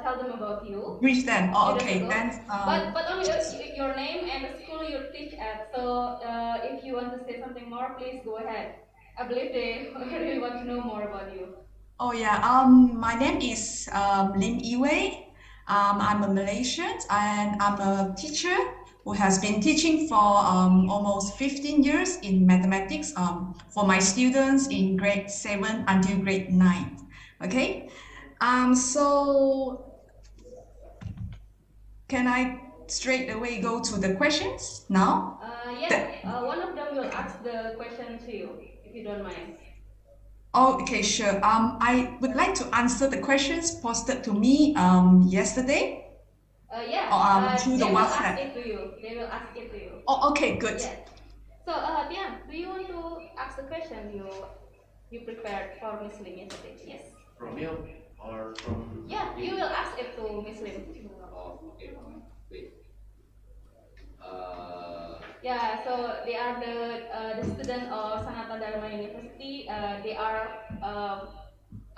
tell them about you. Reach them. Oh, Few days okay. ago. Then But only your name and the school you teach at. So if you want to say something more, please go ahead. I believe they really want to know more about you. oh yeah. My name is Lim Iwei. I'm a Malaysian and I'm a teacher who has been teaching for almost 15 years in mathematics for my students in grade 7 until grade 9. Okay. So can I straight away go to the questions now? One of them will ask the question to you, if you don't mind. Oh, okay, sure. I would like to answer the questions posted to me yesterday through the They will WhatsApp. ask it to you. They will ask it to you. Oh, okay, good. Yes. So, Tian, do you want to ask the question you prepared for Miss Lim yesterday? Yes. From you or from? Yeah, you will ask it to Miss Lim. Oh, okay. Wait. Yeah, so they are the student of Sanata Dharma University. They are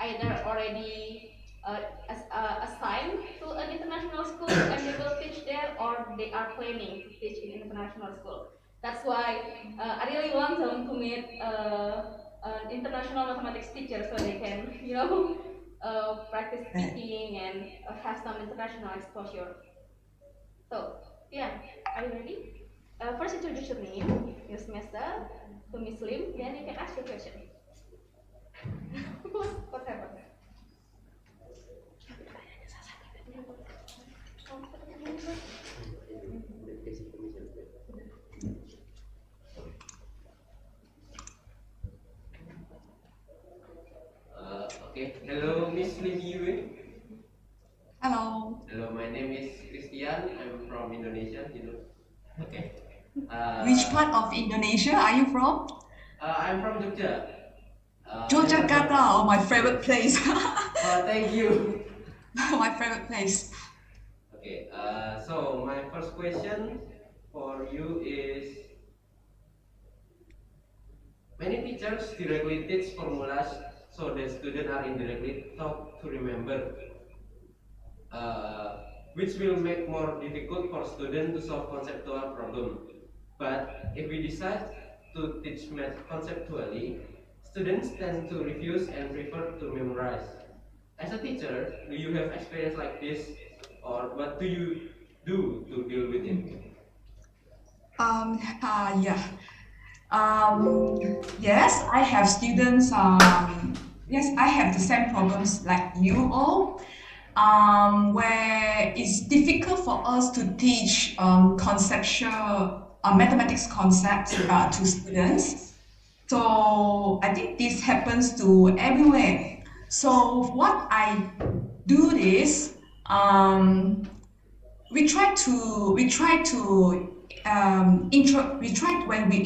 either already assigned to an international school and they will teach there, or they are planning to teach in international school. That's why I really want them to meet an international mathematics teacher so they can, practice speaking and have some international exposure. So, yeah, are you ready? First, introduce your name, your semester, to Miss Lim, then you can ask your question. What happened? Okay. Hello, Miss Lim Yue. Hello. Hello, my name is Christian. I'm from Indonesia. Okay. Which part of Indonesia are you from? I'm from Jogja. Yogyakarta, oh, my favorite place. Thank you. My favorite place. Okay. So my first question for you is: many teachers directly teach formulas, so the students are indirectly taught to remember, which will make more difficult for students to solve conceptual problem. But if we decide to teach math conceptually, students tend to refuse and prefer to memorize. As a teacher, do you have experience like this, or what do you do to deal with it? Yeah. Yes, I have students. Yes, I have the same problems like you all. Where it's difficult for us to teach conceptual mathematics concepts to students. So I think this happens to everywhere. So what I do is when we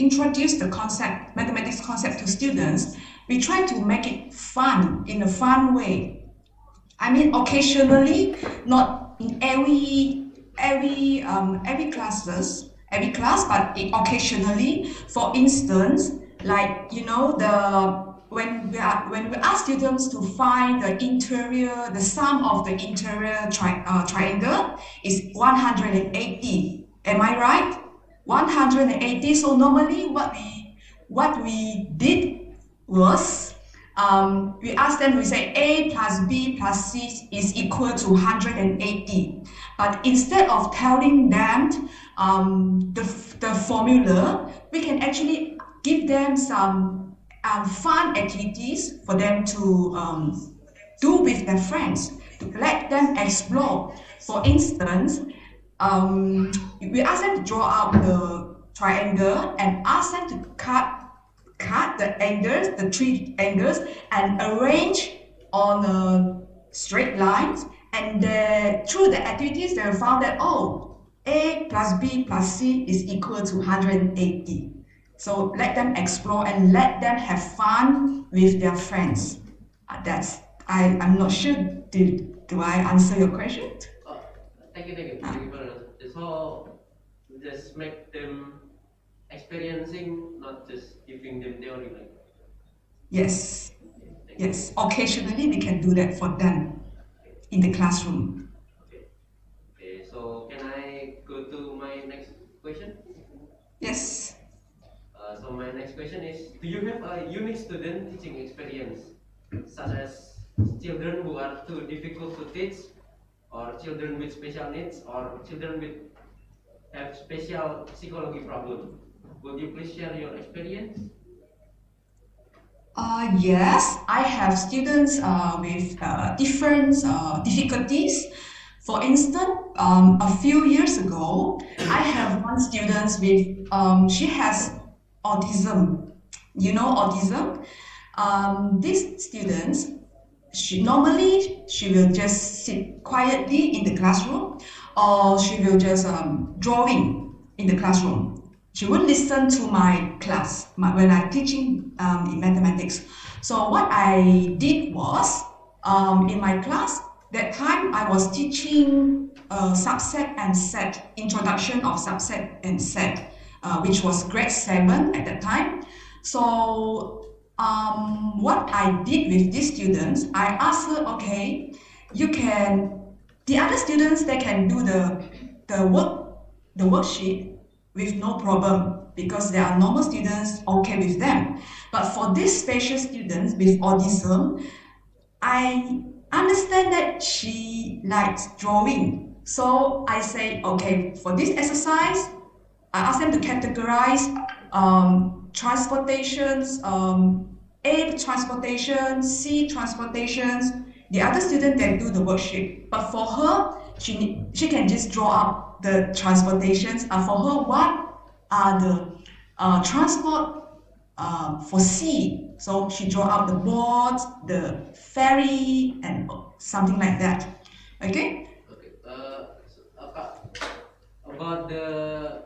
introduce the concept mathematics concept to students, we try to make it fun in a fun way. I mean, occasionally, not in every class, but occasionally. For instance, like when we ask students to find the sum of the interior triangle is 180. Am I right? 180. So normally, what we did was we ask them, we say A plus B plus C is equal to 180. But instead of telling them the formula, we can actually give them some fun activities for them to do with their friends, to let them explore. For instance, we ask them to draw out the triangle and ask them to cut the angles, the three angles, and arrange on straight lines. And through the activities, they found that, A plus B plus C is equal to 180. So let them explore and let them have fun with their friends. I'm not sure, do I answer your question? Oh, thank you. Thank you for that. So just make them experiencing, not just giving them theory. Yes. Yes. Occasionally we can do that for them. in the classroom. Okay. Okay. So can I go to my next question? Yes. So my next question is: do you have a unique student teaching experience, such as children who are too difficult to teach, or children with special needs, or children with have special psychology problem? Would you please share your experience? Yes, I have students with different difficulties. For instance, a few years ago, I have one student with, she has autism. You know autism? This student, she will just sit quietly in the classroom, or she will just drawing in the classroom. She would listen to my class when I'm teaching in mathematics. So what I did was, in my class that time I was teaching subset and set, introduction of subset and set, which was grade 7 at that time. So what I did with these students, I asked her, okay, the other students, they can do the worksheet with no problem because they are normal students, okay with them. But for these special students with autism, I understand that she likes drawing. So I say, okay, for this exercise, I ask them to categorize transportations, A transportation, C transportations. The other student can do the worksheet, but for her, she can just draw up the transportations. And for her, what are the transport for C? So she draw up the boat, the ferry, and something like that. Okay? Okay. About the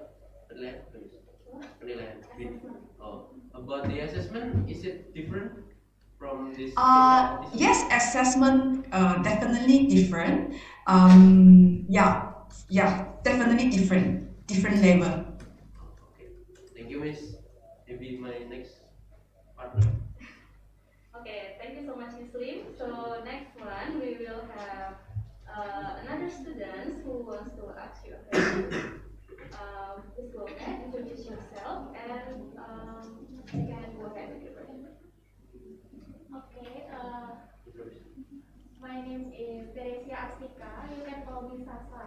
penilaian. Oh, about the assessment, is it different from this special autism? Yes, assessment definitely different. Yeah, definitely different level. Okay. Thank you, Miss. Maybe my next partner. Okay, thank you so much, Miss Lim. So next one, we will have another student who wants to ask you a question. Please go ahead, introduce yourself, and you can go ahead with your question. Okay, my name is Teresia Astika. You can call me Sasa.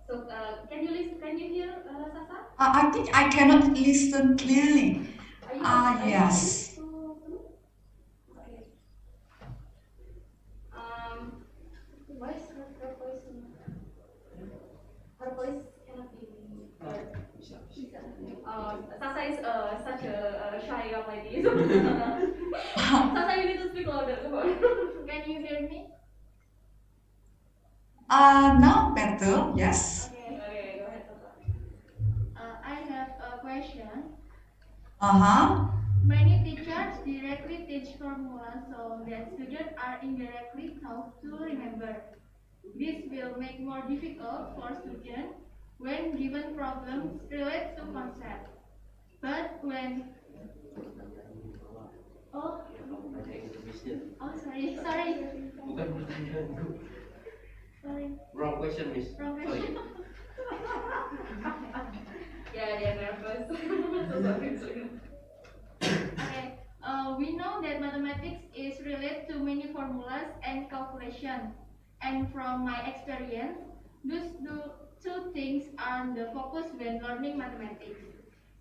So can you listen? Can you hear Sasa? I think I cannot listen clearly. Are you Yes. Okay. Why is her voice? Her voice cannot be heard. Sasa is such a shy young lady. Sasa, you need to speak louder. Come on. Can you hear me? Now better. Yes. Okay. Okay, go ahead, Sasa. I have a question. Uh-huh. Many teachers directly teach formulas so that students are indirectly taught to remember. This will make more difficult for students when given problems related to concept. But when oh sorry Bukan pertanyaanku. sorry Wrong question, Miss. wrong Sorry. question. Yeah, they're nervous. So sorry. Okay, we know that mathematics is related to many formulas and calculation. And from my experience, those two things are the focus when learning mathematics.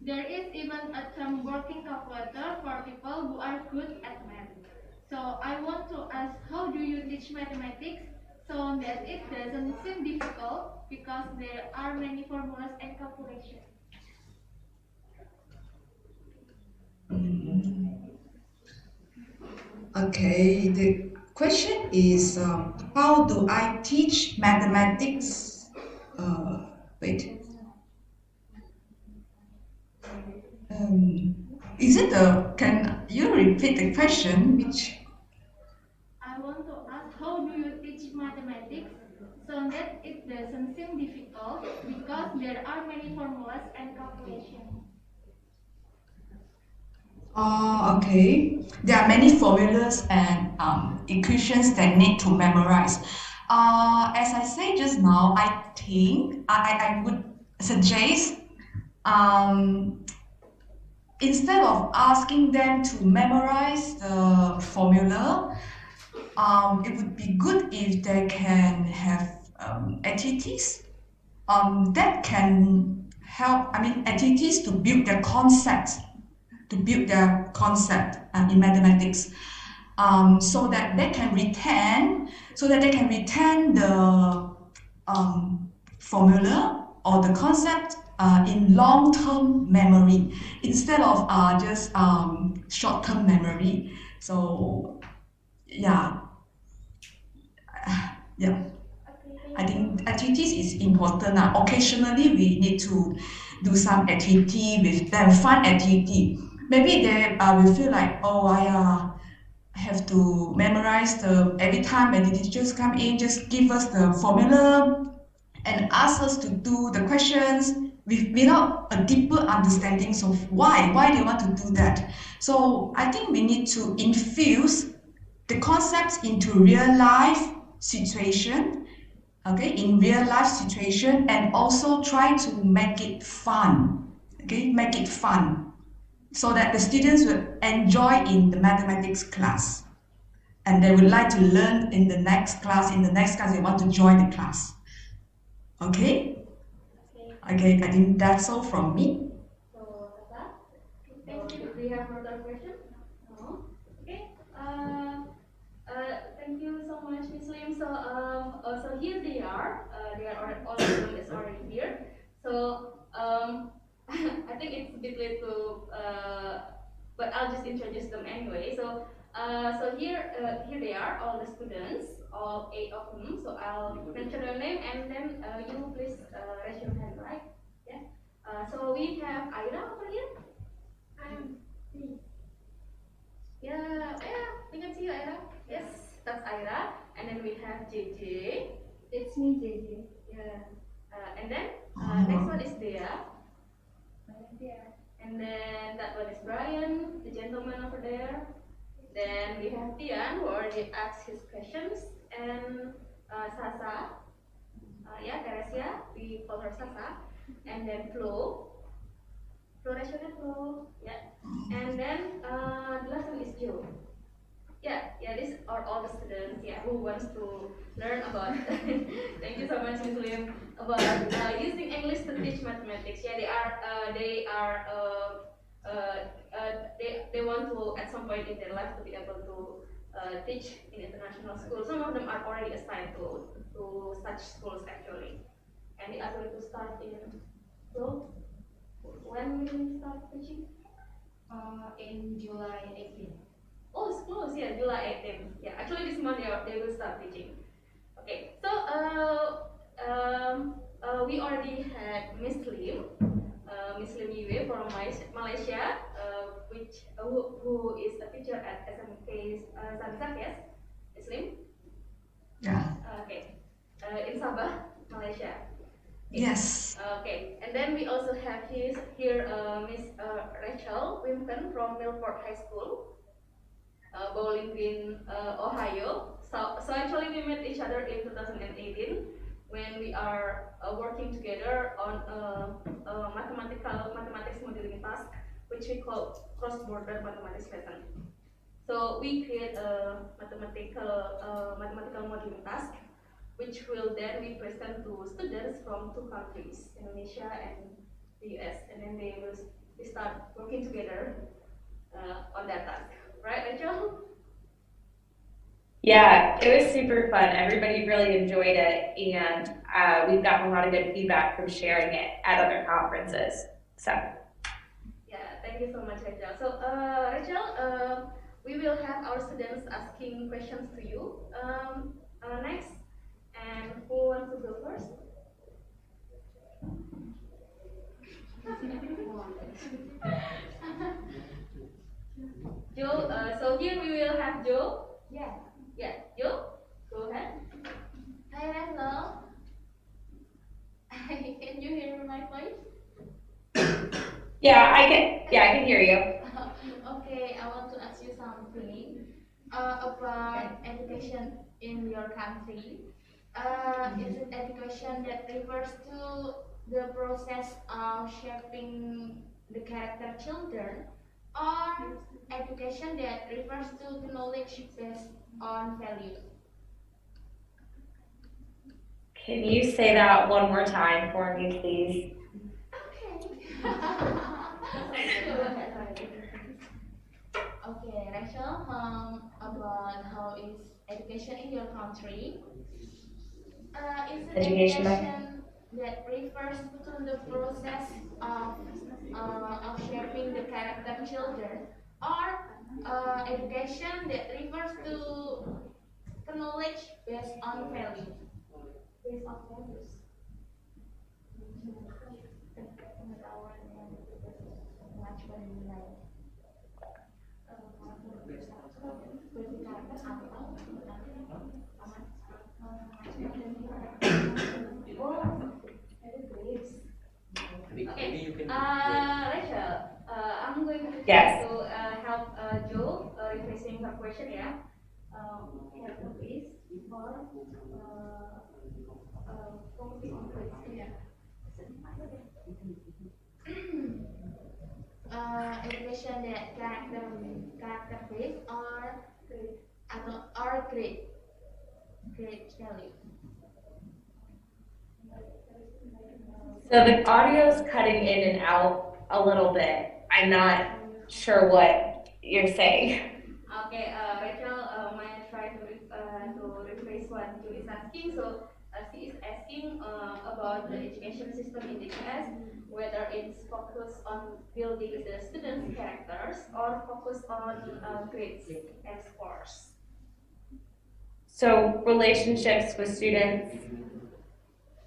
There is even a term working calculator for people who are good at math. So I want to ask, how do you teach mathematics so that it doesn't seem difficult because there are many formulas and calculations? Okay, the question is, how do I teach mathematics? Wait. Is it can you repeat the question? Which? I want to ask, how do you teach mathematics so that it doesn't seem difficult because there are many formulas and calculations? Okay. There are many formulas and equations that need to memorize. As I said just now, I think I would suggest instead of asking them to memorize the formula, it would be good if they can have activities that can help, activities to build their concepts, in mathematics, so that they can retain the formula or the concept in long-term memory instead of just short-term memory. So yeah, yeah. I think activities is important. Occasionally, we need to do some activity with them, fun activity. Maybe they will feel like, oh, I have to memorize every time when the teachers come in, just give us the formula and ask us to do the questions without a deeper understanding of why they want to do that. So I think we need to infuse the concepts into real life situation, okay, in real life situation, and also try to make it fun, okay, make it fun so that the students will enjoy in the mathematics class and they would like to learn in the next class, they want to join the class. Okay? Okay, I think that's all from me. So, Tata, do you have another question? No? Okay. Thank you so much, Miss Lim. So, also here they are. They are all everyone is already here. So, I think it's a bit late to, but I'll just introduce them anyway. So, here they are, all the students, all 8 of them. So I'll mention their name, and then you please raise your hand, right? Yeah. So we have Ira over here. Yeah, we can see you, Ira. Yes, that's Ira. And then we have JJ. It's me, JJ. Yeah. And then next one is Dea. And then that one is Brian, the gentleman over there. Then we have Tian, who already asked his questions. And Sasa. Yeah, Teresia, we call her Sasa. And then Flo. Flo, raise your hand, Flo. Yeah. And then the last one is Joe. Yeah, these are all the students, who wants to learn about. Thank you so much, Ms. Lim, about using English to teach mathematics. Yeah, they want to at some point in their life to be able to teach in international schools. Some of them are already assigned to such schools actually, and they are going to start in. So, when will we start teaching? In July 18th. Oh, it's close, yeah, July 18th. Yeah, actually this month they will start teaching. Okay, so we already had Miss Lim, Yue from Malaysia, who is a teacher at SMK Sansak, yes? Miss Lim? Yeah. Okay, in Sabah, Malaysia. Yes. Okay, and then we also have here Miss Rachel Wimpton from Milford High School, Bowling Green, Ohio. So actually we met each other in 2018 when we are working together on a mathematics modeling task, which we call cross-border mathematics lesson. So we create a mathematical modeling task, which will then be present to students from 2 countries, Indonesia and the US, and then they will start working together on that task. Right, Rachel? Yeah, it was super fun. Everybody really enjoyed it, and we've gotten a lot of good feedback from sharing it at other conferences. So, yeah, thank you so much, Rachel. So, Rachel, we will have our students asking questions to you next. And who wants to go first? Joe, so here we will have Joe. Yeah, Joe, go ahead. Hi, Rachel. Can you hear my voice? yeah, I can hear you. Okay, I want to ask you something about education in your country. Is it education that refers to the process of shaping the character children, or education that refers to the knowledge based on values? Can you say that one more time for me, please? Okay, Rachel, about how is education in your country? Is it Education. education that refers to the process of shaping the character children, or education that refers to the knowledge based on value? Based on values. Maybe you can. Rachel, I'm going to try Yes. to help Jo rephrasing her question ya. Character based or focusing on grades. Yeah. Education that character based or grade value. So the audio's cutting in and out a little bit. I'm not sure what you're saying. Okay, Rachel might try to rephrase what Juli is asking. So she is asking about the education system in the US, whether it's focused on building the students' characters or focused on grades and scores. So relationships with students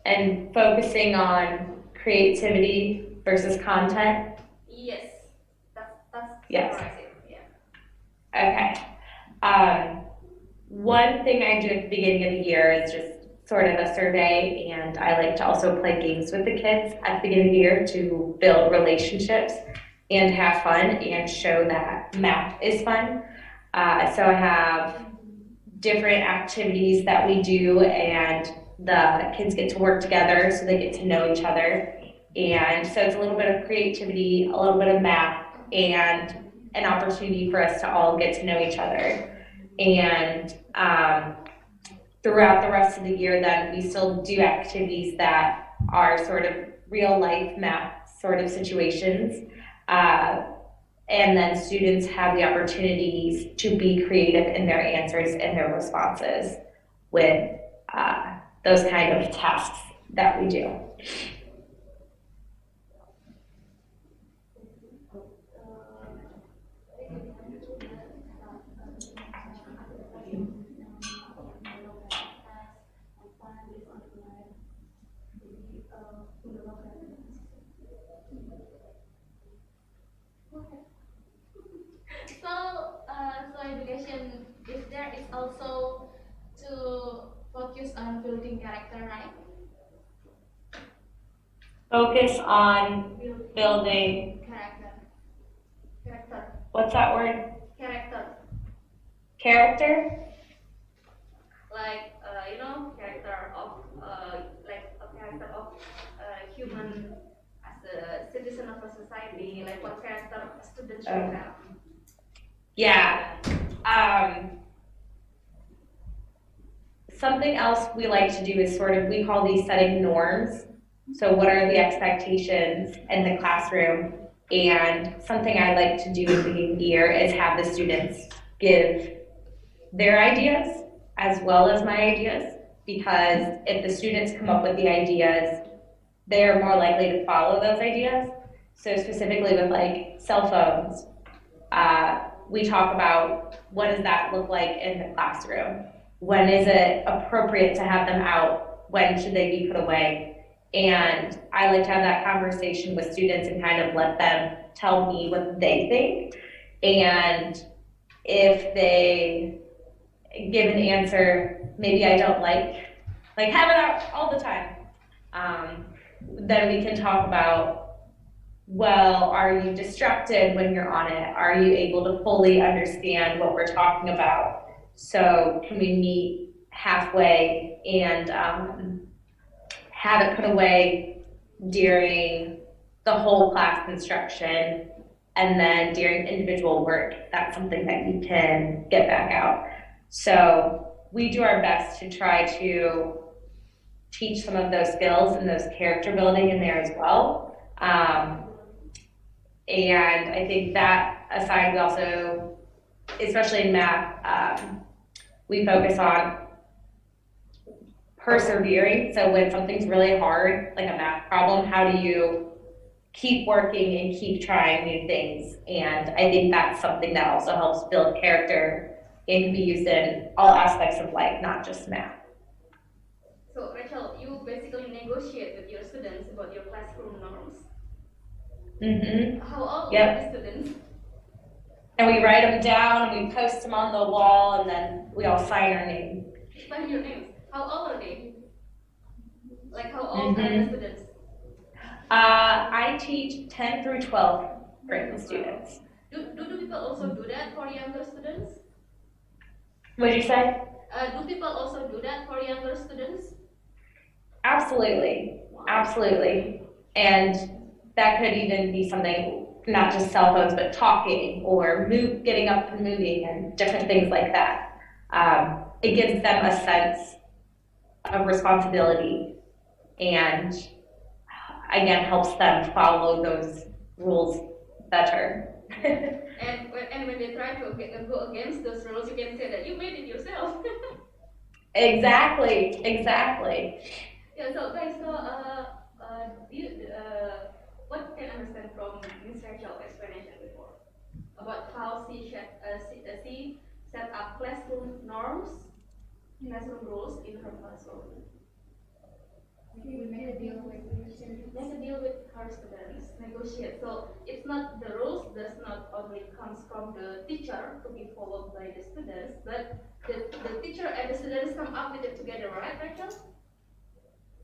and focusing on creativity versus content. Yes, that's Yes. summarize it. Yeah. Okay. One thing I do at the beginning of the year is just sort of a survey, and I like to also play games with the kids at the beginning of the year to build relationships and have fun and show that math is fun. So I have different activities that we do, and the kids get to work together so they get to know each other. And so it's a little bit of creativity, a little bit of math, and an opportunity for us to all get to know each other. And throughout the rest of the year, then we still do activities that are sort of real life math sort of situations. And then students have the opportunities to be creative in their answers and their responses with those kind of tasks that we do. So education is also to focus on building character, right? Focus on building, Character. what's that word? Character. Character? Like character of like a character of human as a citizen of a society, like what character a student should have. Yeah. Something else we like to do is we call these setting norms. So what are the expectations in the classroom? And something I like to do at the beginning of the year is have the students give their ideas as well as my ideas, because if the students come up with the ideas, they're more likely to follow those ideas. So specifically with like cell phones, we talk about what does that look like in the classroom? When is it appropriate to have them out? When should they be put away? And I like to have that conversation with students and kind of let them tell me what they think. And if they give an answer maybe I don't like have it out all the time, then we can talk about, well, are you distracted when you're on it? Are you able to fully understand what we're talking about? So can we meet halfway and have it put away during the whole class instruction, and then during individual work, that's something that you can get back out. So we do our best to try to teach some of those skills and those character building in there as well. And I think that aside, we also, especially in math, we focus on persevering. So when something's really hard, like a math problem, how do you keep working and keep trying new things? And I think that's something that also helps build character and can be used in all aspects of life, not just math. So Rachel, you basically negotiate with your students about your classroom norms. Mm-hmm. How old Yep. are the students? And we write them down, and we post them on the wall, and then we all sign our name. Sign your names. How old are they? Like how old are the students? I teach 10 through 12 grade students. Do people also do that for younger students? What did you say? Do people also do that for younger students? Absolutely, absolutely. And that could even be something, not just cell phones, but talking or getting up and moving and different things like that. It gives them a sense of responsibility and again helps them follow those rules better. And when they try to go against those rules, you can say that you made it yourself. Exactly. Yeah. So guys, what can understand from Ms. Rachel's explanation before about how she set up classroom norms, classroom rules in her classroom? Make a deal with her students, negotiate. So it's not the rules does not only comes from the teacher to be followed by the students, but the teacher and the students come up with it together, right, Rachel?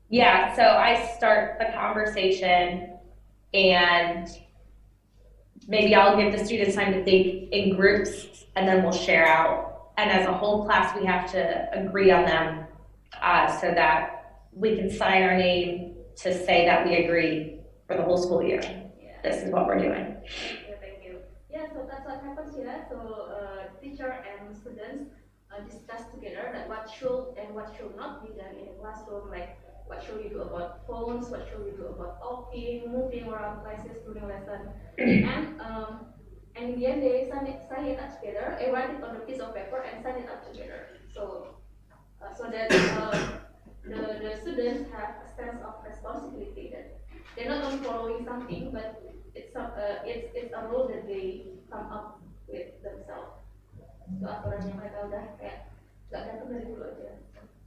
Yeah, so I start the conversation and maybe I'll give the students time to think in groups and then we'll share out. And as a whole class, we have to agree on them so that we can sign our name to say that we agree for the whole school year. Yeah. This is what we're doing. Thank you. Yeah, so that's what happens here. So teacher and students discuss together that what should and what should not be done in the classroom, like what should we do about phones, what should we do about talking, moving around classes during lesson, and in the end they sign it up together, write it on a piece of paper and sign it up together. So that the students have a sense of responsibility that they're not only following something, but it's a rule that they come up with themselves. So aturannya mereka udah kayak nggak datang dari dulu aja.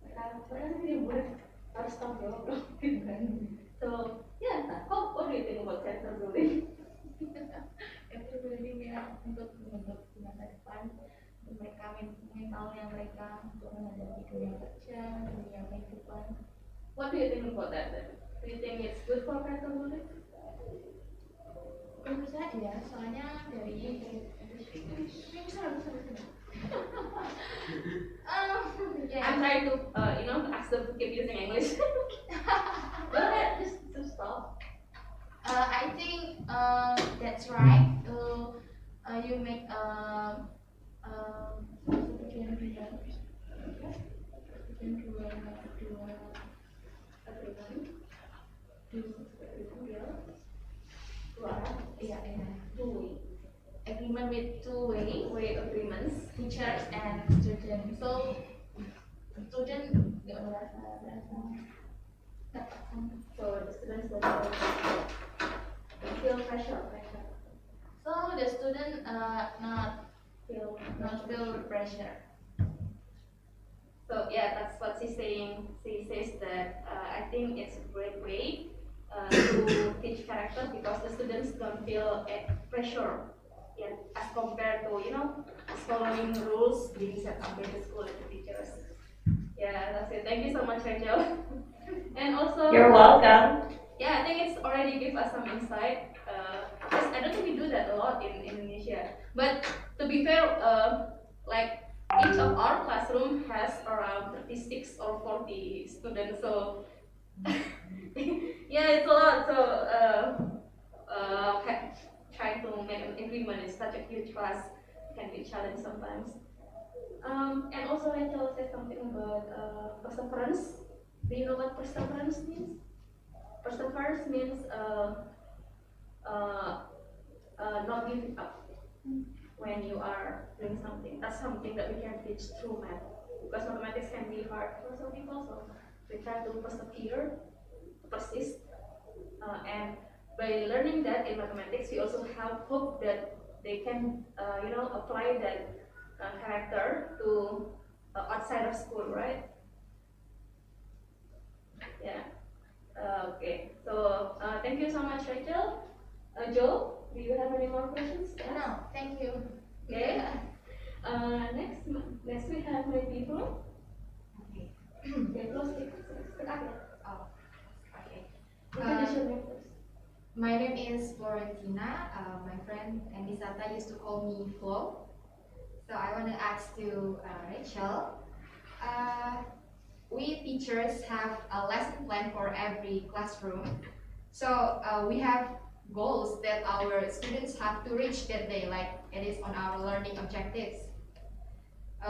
Mereka sebenarnya ini boleh harus tanggung jawab dong. So yeah, what do you think about gender bullying? Gender bullying ya untuk membentuk masa depan mereka mentalnya mereka untuk menghadapi dunia kerja, dunia kehidupan. What do you think about that then? Do you think it's good for gender bullying? Menurut saya ya, soalnya dari I'm trying to ask them to keep using English. Go ahead, just stop. I think that's right. You make agreement with two-way agreements, teachers and students. So student So the students don't feel pressure. So the student not feel pressure. So yeah, that's what she's saying. She says that I think it's a great way to teach character because the students don't feel pressure, yeah, as compared to following rules being set up by the school and the teachers. Yeah, that's it. Thank you so much, Rachel. And also, You're welcome. yeah, I think it's already give us some insight. I don't think we do that a lot in Indonesia. But to be fair, like each of our classroom has around 36 or 40 students. So yeah, it's a lot. So trying to make an agreement in such a huge class can be a challenge sometimes. And also Rachel said something about perseverance. Do you know what perseverance means? Perseverance means uh, not giving up when you are doing something. That's something that we can teach through math. Because mathematics can be hard for some people, so we try to persevere, persist, and by learning that in mathematics, we also have hope that they can, apply that character to outside of school, right? Yeah. Okay. So thank you so much, Rachel. Joe, do you have any more questions? No, thank you. Okay. Next we have my people. Okay. Yeah, close it. Oh, okay. Introduce your name first. My name is Florentina. My friend Andy Sata used to call me Flo. So I want to ask to Rachel. We teachers have a lesson plan for every classroom. So we have goals that our students have to reach that day, like it is on our learning objectives.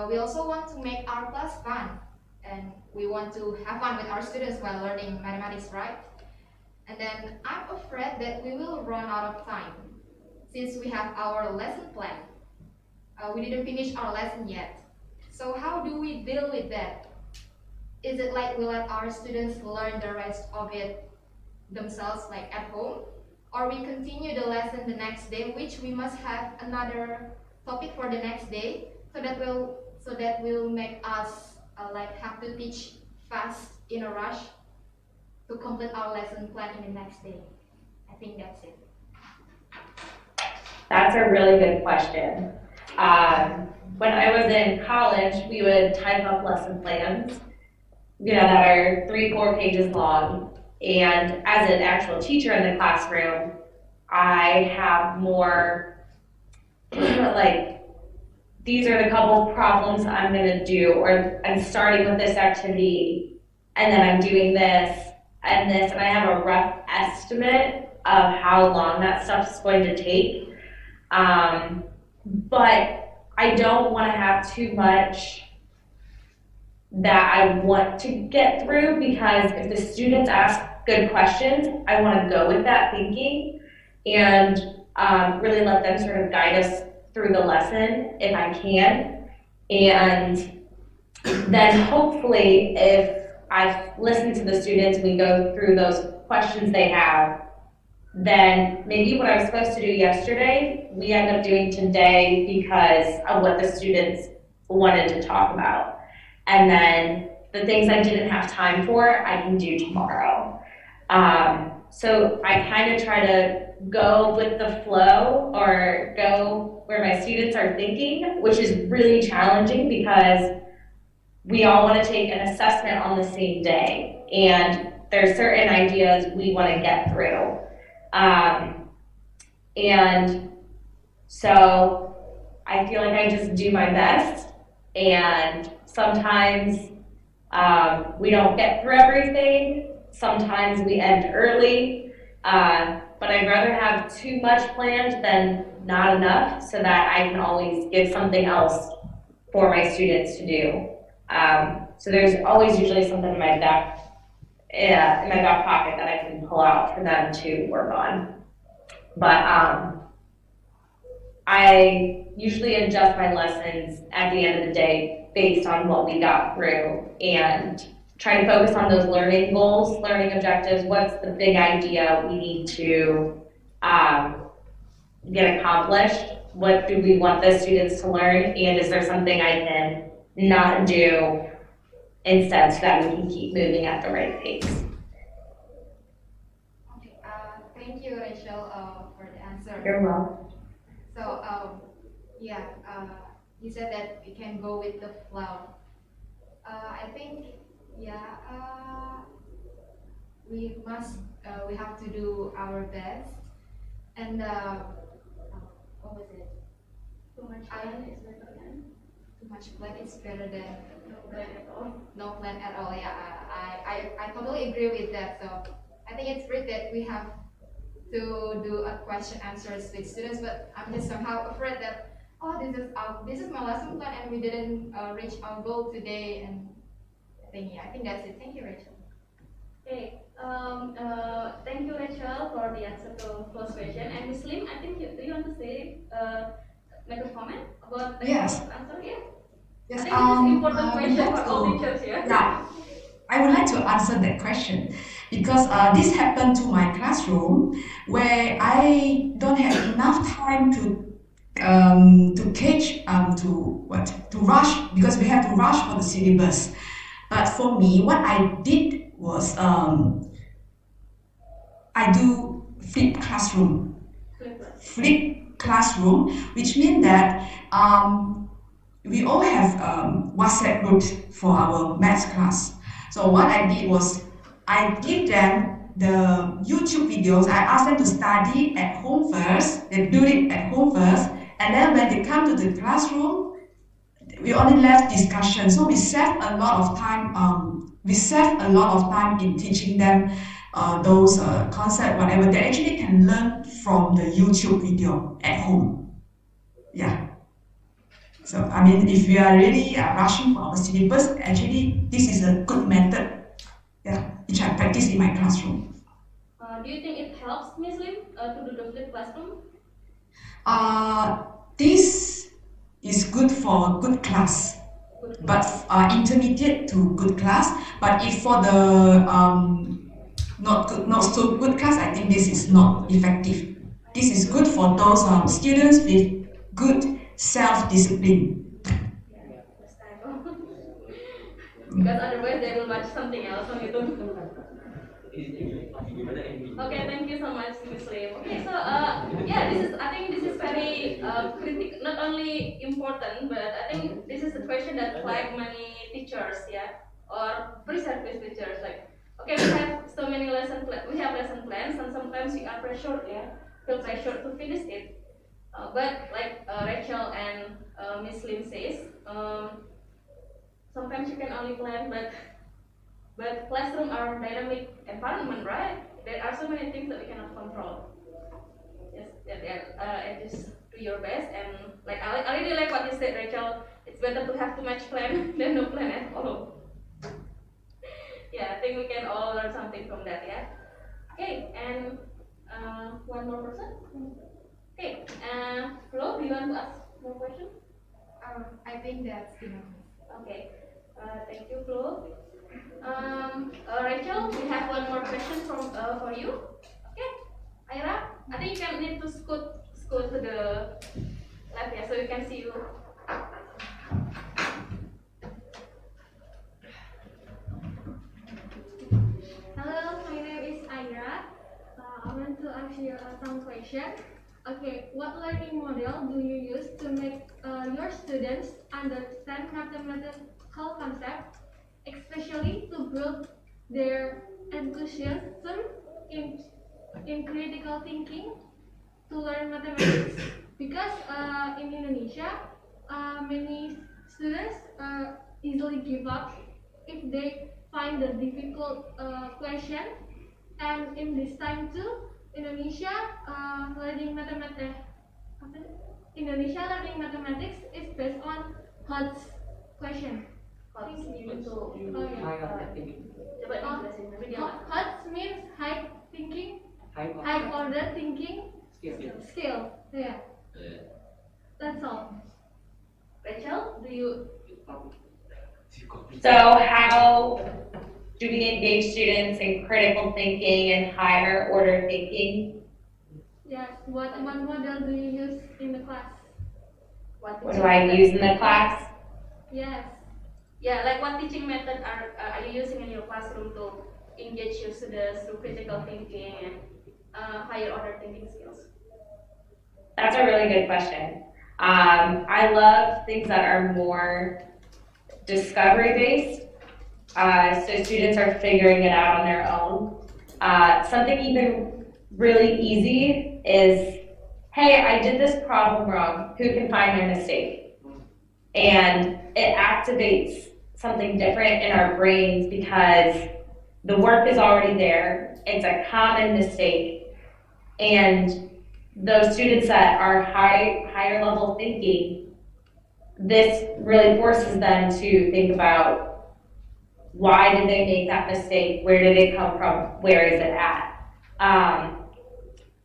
We also want to make our class fun, and we want to have fun with our students while learning mathematics, right? And then I'm afraid that we will run out of time since we have our lesson plan. We didn't finish our lesson yet. So how do we deal with that? Is it like we let our students learn the rest of it themselves, like at home? Or we continue the lesson the next day, which we must have another topic for the next day, so that will make us like have to teach fast in a rush to complete our lesson plan in the next day. I think that's it. That's a really good question. When I was in college, we would type up lesson plans, that are 3-4 pages long. And as an actual teacher in the classroom, I have more like, these are the couple problems I'm gonna do, or I'm starting with this activity, and then I'm doing this, and I have a rough estimate of how long that stuff is going to take. But I don't want to have too much that I want to get through, because if the students ask good questions, I want to go with that thinking and really let them sort of guide us through the lesson if I can. And then hopefully if I listen to the students, we go through those questions they have, then maybe what I was supposed to do yesterday, we end up doing today because of what the students wanted to talk about. And then the things I didn't have time for, I can do tomorrow. So I kind of try to go with the flow, or go where my students are thinking, which is really challenging because we all want to take an assessment on the same day, and there's certain ideas we want to get through. And so I feel like I just do my best, and sometimes we don't get through everything. Sometimes we end early, but I'd rather have too much planned than not enough, so that I can always give something else for my students to do. So there's always usually something in my back pocket that I can pull out for them to work on. But I usually adjust my lessons at the end of the day based on what we got through, and try to focus on those learning goals, learning objectives. What's the big idea we need to get accomplished? What do we want the students to learn? And is there something I can not do instead, so that we can keep moving at the right pace? Okay, thank you, Rachel, for the answer. You're welcome. So, you said that we can go with the flow. I think, we have to do our best. And what was it? Too much fun is better than too much plan is better than No plan at all. no plan at all. Yeah, I totally agree with that. So I think it's great that we have to do a question answers with students, but I'm just somehow afraid that, oh, this is my lesson plan and we didn't reach our goal today. And I think that's it. Thank you, Rachel. Okay. Thank you, Rachel, for the answer to first question. And Miss Lim, I think do you want to say make a comment about the Yes. answer? Yeah. Yes, I think this is important I would question like for all to- teachers. Yeah. Yeah, I would like to answer that question because this happened to my classroom where I don't have enough time to catch to rush because we have to rush for the syllabus. But for me, what I did was I do flip classroom, which means that we all have WhatsApp groups for our maths class. So what I did was I give them the YouTube videos. I asked them to study at home first. They do it at home first, and then when they come to the classroom, we only left discussion. So we save a lot of time. We save a lot of time in teaching them those concepts, whatever. They actually can learn from the YouTube video at home. Yeah. So, I mean, if we are really rushing for our syllabus, actually, this is a good method, yeah, which I practice in my classroom. Do you think it helps, Miss Lim, to do the flip classroom? This is good for good class, but intermediate to good class. But if for the not so good class, I think this is not effective. This is good for those students with good self-discipline. Yeah, that's typo. Because otherwise they will watch something else on YouTube. Okay, thank you so much, Miss Lim. Okay, so yeah, I think this is very critical, not only important, but I think this is a question that flag many teachers, yeah, or pre-service teachers. Like, okay, we have so many we have lesson plans, and sometimes we are pressured, yeah, feel pressured to finish it. But like Rachel and Miss Lim says, sometimes you can only plan, but classroom are dynamic environment, right? There are so many things that we cannot control. Yes, and just do your best. And like I really like what you said, Rachel. It's better to have too much plan than no plan at all. Yeah, I think we can all learn something from that. Yeah. Okay, and one more person. Okay, Flo, do you want to ask more question? I think that's enough. Okay, thank you, Flo. Rachel, we have one more question for you. Okay, Ira, I think you can need to scoot to the left, yeah, so we can see you. Hello, my name is Ira. I want to ask you some questions. Okay, what learning model do you use to make your students understand mathematical concepts, especially to build their enthusiasm in critical thinking to learn mathematics? Because in Indonesia, many students easily give up if they find the difficult question, and in this time too, Indonesia learning mathematics is based on hot question. Hot means to Oh, yeah. coba dijelasin tapi dia nggak. Hot means high thinking, high order thinking skill. Yeah, that's all. Rachel, do you? So how do we engage students in critical thinking and higher order thinking? Yes. What model do you use in the class? What do I use in the class? Yes. Yeah, like what teaching method are you using in your classroom to engage your students through critical thinking and higher order thinking skills? That's a really good question. I love things that are more discovery based. So students are figuring it out on their own. Something even really easy is, hey, I did this problem wrong. Who can find my mistake? And it activates something different in our brains because the work is already there. It's a common mistake. And those students that are higher level thinking, this really forces them to think about why did they make that mistake? Where did it come from? Where is it at?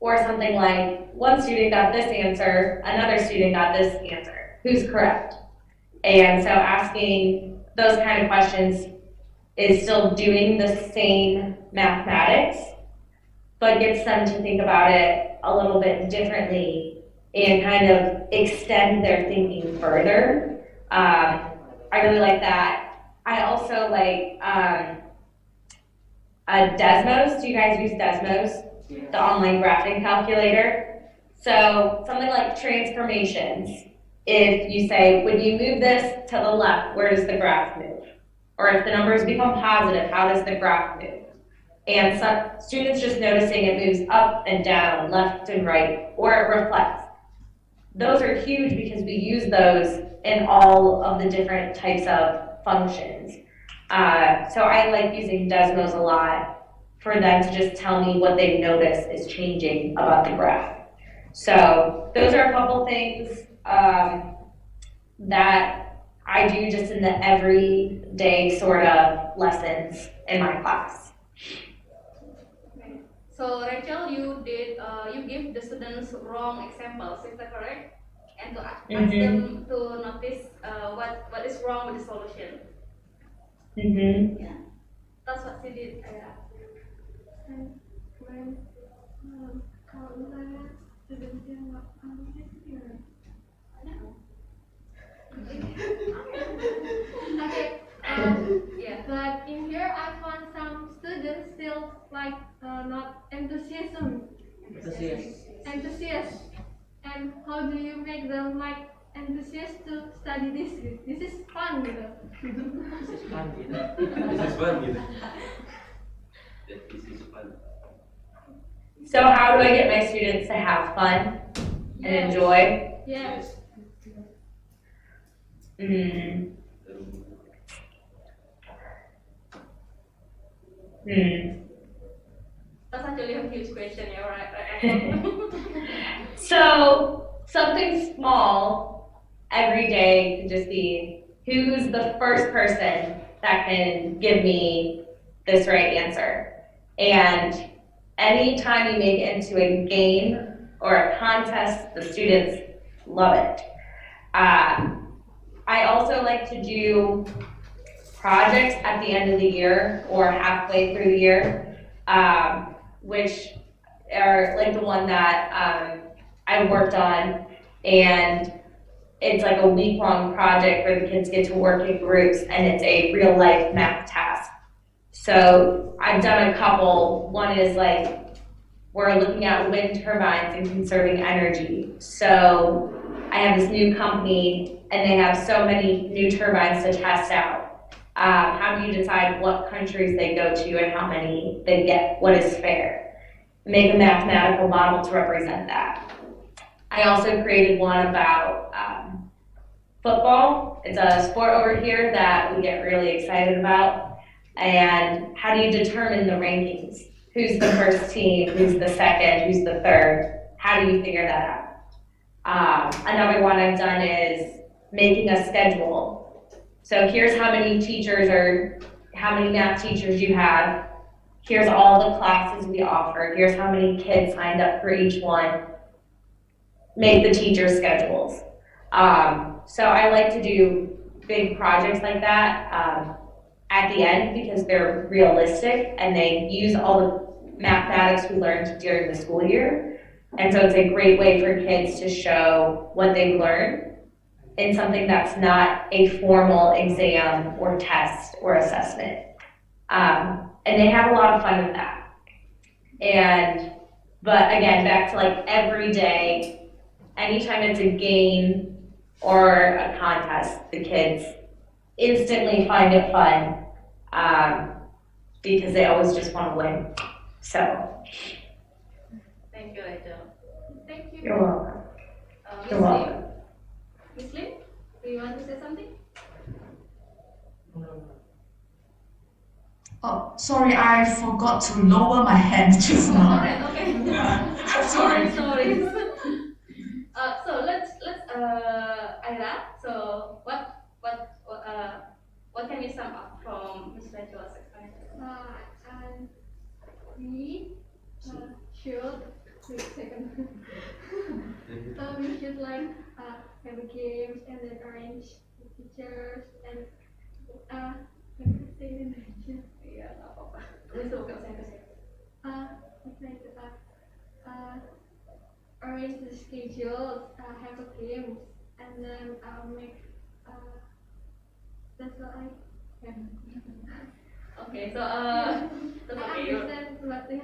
Or something like, one student got this answer, another student got this answer. Who's correct? And so asking those kind of questions is still doing the same mathematics, but gets them to think about it a little bit differently and kind of extend their thinking further. I really like that. I also like Desmos. Do you guys use Desmos? The online graphing calculator. So something like transformations. If you say, when you move this to the left, where does the graph move? Or if the numbers become positive, how does the graph move? And some students just noticing it moves up and down, left and right, or it reflects. Those are huge because we use those in all of the different types of functions. So I like using Desmos a lot for them to just tell me what they've noticed is changing about the graph. So those are a couple things that I do just in the everyday sort of lessons in my class. Okay. So Rachel, you give the students wrong examples, is that correct? And to ask them to notice what is wrong with the solution. Yeah, that's what she did. And when kalau saya student yang nggak paham itu gimana? Okay. Yeah. But in here I found some students still like not enthusiasm. Enthusiast. And how do you make them like enthusiast to study this? This is fun, you know. This is fun, gitu. This is fun, gitu. This is fun. So how do I get my students to have fun and enjoy? Yes. That's actually a huge question, yeah, right? So something small every day could just be, who's the first person that can give me this right answer? And anytime you make it into a game or a contest, the students love it. I also like to do projects at the end of the year or halfway through the year, which are like the one that I worked on, and it's like a week-long project where the kids get to work in groups, and it's a real-life math task. So I've done a couple. One is like, we're looking at wind turbines and conserving energy. So I have this new company, and they have so many new turbines to test out. How do you decide what countries they go to and how many they get? What is fair? Make a mathematical model to represent that. I also created one about football. It's a sport over here that we get really excited about. And how do you determine the rankings? Who's the first team? Who's the second? Who's the third? How do you figure that out? Another one I've done is making a schedule. So here's how many teachers or how many math teachers you have. Here's all the classes we offer. Here's how many kids signed up for each one. Make the teacher schedules. So I like to do big projects like that at the end because they're realistic and they use all the mathematics we learned during the school year. And so it's a great way for kids to show what they've learned in something that's not a formal exam or test or assessment. And they have a lot of fun with that. But again, back to like every day, anytime it's a game or a contest, the kids instantly find it fun because they always just want to win. So. Thank you, Rachel. Thank you. You're welcome. Miss You're welcome. Lim? Miss Lim? Do you want to say something? Oh, sorry, I forgot to lower my hand just now. Alright, okay. Sorry. Sorry. So let's Ira. So what can you sum up from Ms. Rachel's explanation? And we should wait a second. We should like have a games and then arrange the teachers and say in Indonesia. Iya, nggak apa-apa. Ini tuh bahasa Inggris. Like arrange the schedules, have a games, and then make that's what I can. Okay, so that's I okay. understand what they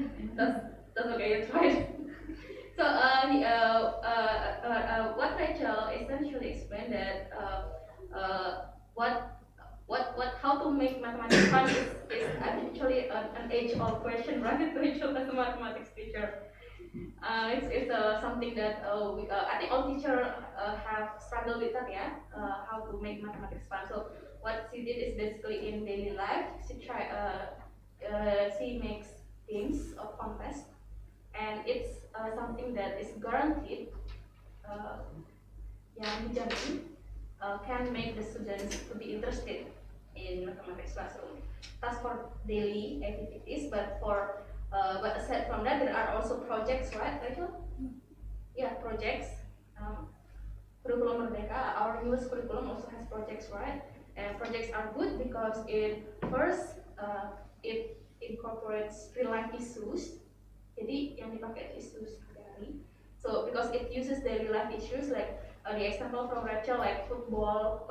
That's okay. It's fine. So what Rachel essentially explained that how to make mathematics fun is actually an age-old question, right? Rachel as a mathematics teacher. It's something that I think all teachers have struggled with that, yeah. How to make mathematics fun. So what she did is basically in daily life, she makes games of contest, and it's something that is guaranteed, yang dijamin can make the students to be interested in mathematics classroom. That's for daily activities, but aside from that, there are also projects, right, Rachel? Yeah, projects. Curriculum Merdeka, our newest curriculum also has projects, right? And projects are good because it incorporates real life issues. Jadi yang dipakai issues sehari. So because it uses the real life issues, like the example from Rachel, like football,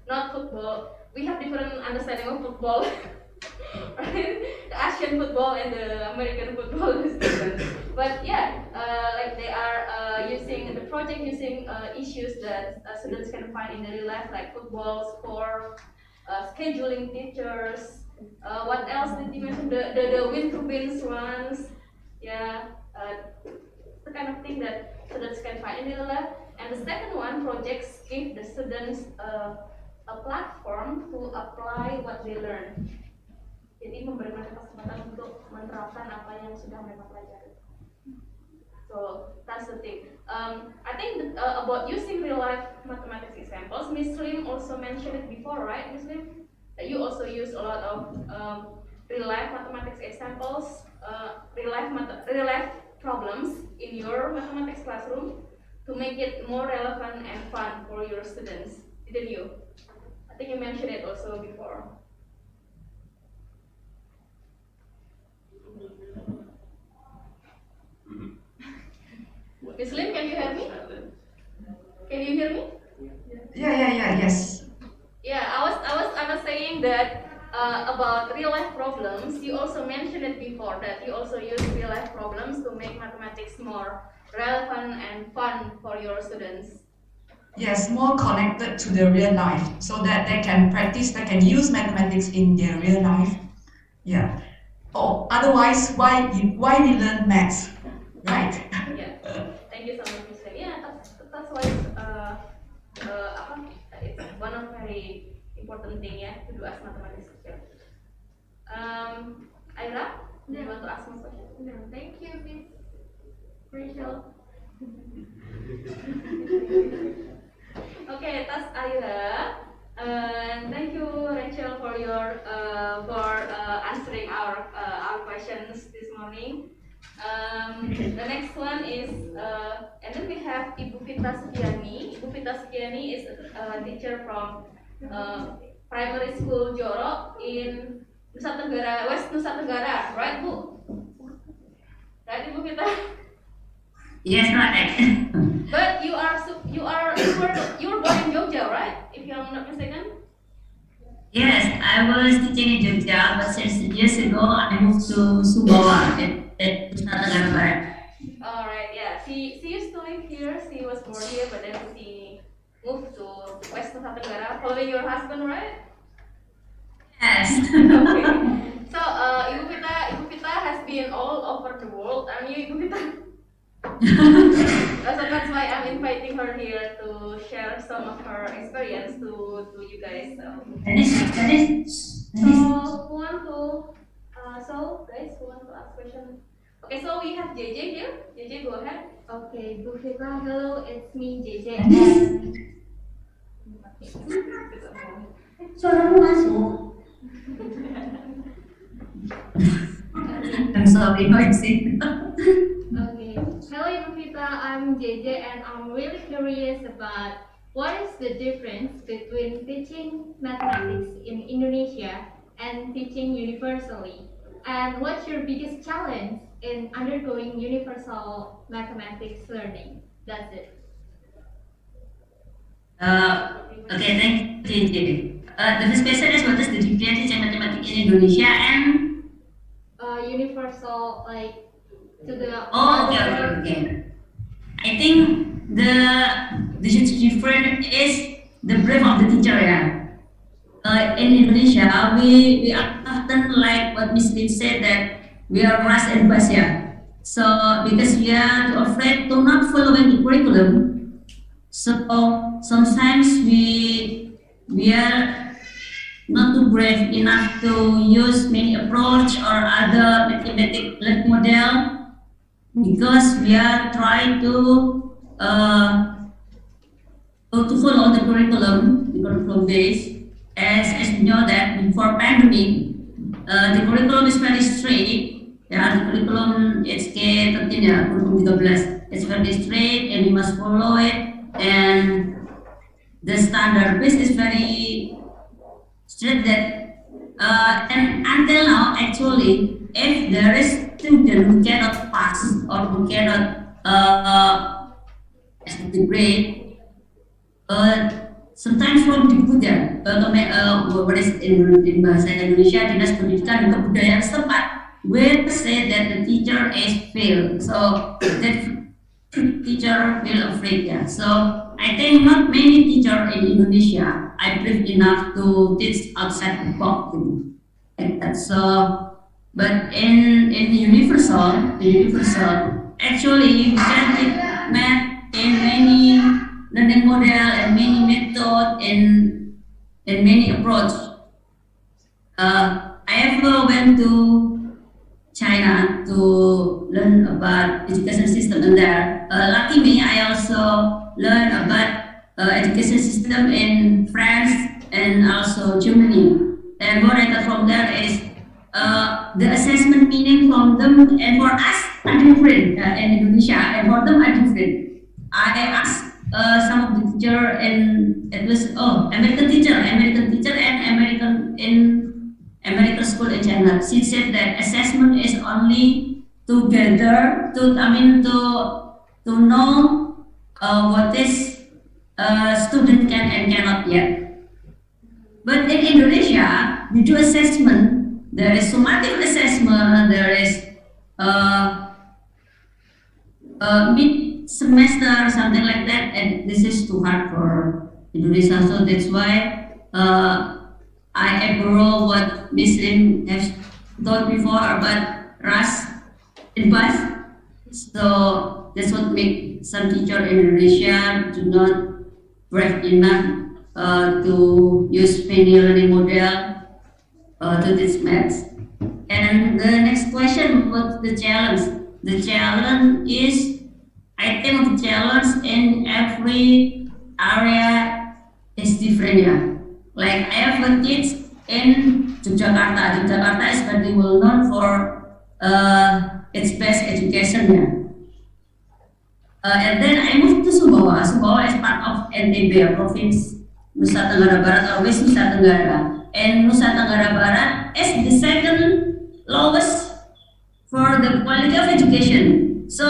not football. We have different understanding of football. Right? The Asian football and the American football is different. But yeah, like they are using the project using issues that students can find in daily life, like football, sport, scheduling teachers. What else did you mention? The wind turbines ones. Yeah, the kind of thing that students can find in daily life. And the second one, projects give the students a platform to apply what they learn. Jadi memberi mereka kesempatan untuk menerapkan apa yang sudah mereka pelajari. So that's the thing. I think about using real life mathematics examples, Miss Lim also mentioned it before, right, Miss Lim? That you also use a lot of real life mathematics examples, real life problems in your mathematics classroom to make it more relevant and fun for your students, didn't you? I think you mentioned it also before. Miss Lim, can you hear me? Can you hear me? Yes. Yeah, I was saying that about real life problems. You also mentioned it before that you also use real life problems to make mathematics more relevant and fun for your students. Yes, more connected to the real life, so that they can practice, they can use mathematics in their real life. Yeah. Oh, otherwise, why we learn maths, right? Yeah. Thank you so much, Miss Lim. Yeah, that's why it's one of very important thing, yeah, to do as mathematics teacher. Ira, do you want to ask me a question? No, thank you, Miss Rachel. Okay, that's Ira. And thank you, Rachel, for your answering our questions this morning. The next one is, and then we have Ibu Vita Sukiani. Ibu Vita Sukiani is a teacher from primary school Joro in Nusa Tenggara, West Nusa Tenggara, right, Bu? Right, Ibu Vita? Yes, correct. But you were born in Jogja, right? If I'm not mistaken. Yes, I was teaching in Jogja, but 6 years ago I moved to Sumbawa at Nusa Tenggara Barat. Alright, yeah. She used to live here. She was born here, but then she moved to West Nusa Tenggara, following your husband, right? Yes. Okay. So, Ibu Vita has been all over the world, aren't you, Ibu Vita? So that's why I'm inviting her here to share some of her experience to you guys. So who want to guys who want to ask question? Okay, so we have JJ here. JJ, go ahead. Okay, Bu Fitra, hello, it's me JJ and Suaramu masuk. I'm sorry, noisy. okay. Hello Bu Fitra, I'm JJ and I'm really curious about what is the difference between teaching mathematics in Indonesia and teaching universally? And what's your biggest challenge in undergoing universal mathematics learning? That's it. Okay, thank you, JJ. The first question is what is the difference teaching mathematics in Indonesia and Universal, like to the. oh, okay. I think the huge difference is the brain of the teacher, yeah. In Indonesia, we often like what Miss Lim said that we are rush and bus, yeah. So because we are too afraid to not following the curriculum, so sometimes we are not too brave enough to use many approach or other mathematical learning model because we are trying to follow the curriculum base. As you know that before pandemic, the curriculum is very strict. Yeah, the curriculum HK 13 ya, kurikulum 13. It's very strict and we must follow it. And the standard base is very strict that and until now actually if there is student who cannot pass or who cannot the grade, sometimes from the Buddha, what is in Bahasa Indonesia, Dinas Pendidikan dan Kebudayaan setempat, will say that the teacher is failed. So that teacher will afraid, yeah. So I think not many teacher in Indonesia I brave enough to teach outside the box, like that. So, but in universal, actually we can teach math in many learning model and many method and many approach. I ever went to China to learn about education system in there. Lucky me, I also learned about education system in France and also Germany. And what I got from there is the assessment meaning from them and for us are different in Indonesia and for them are different. I asked some of the teacher and it was American teacher and American school in China. She said that assessment is only to gather to know what is student can and cannot yet. But in Indonesia, we do assessment. There is summative assessment. There is mid semester, something like that, and this is too hard for Indonesia. So that's why I borrow what Miss Lim has told before about rush and bus. So that's what makes some teacher in Indonesia do not brave enough to use many learning model to teach maths. And the next question, what's the challenge? The challenge is, I think the challenge in every area is different, yeah. Like I have a teach in Yogyakarta. Yogyakarta is very well known for its best education, yeah. And then I moved to Sumbawa. Sumbawa is part of NTB, Province Nusa Tenggara Barat or West Nusa Tenggara. And Nusa Tenggara Barat is the second lowest for the quality of education. So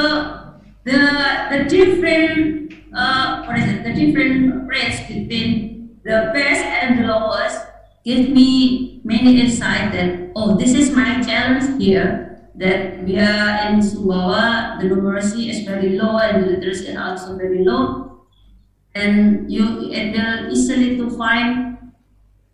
the different the different rates between the best and the lowest give me many insight that this is my challenge here. That we are in Sumbawa, the numeracy is very low and the literacy is also very low, and it will easily to find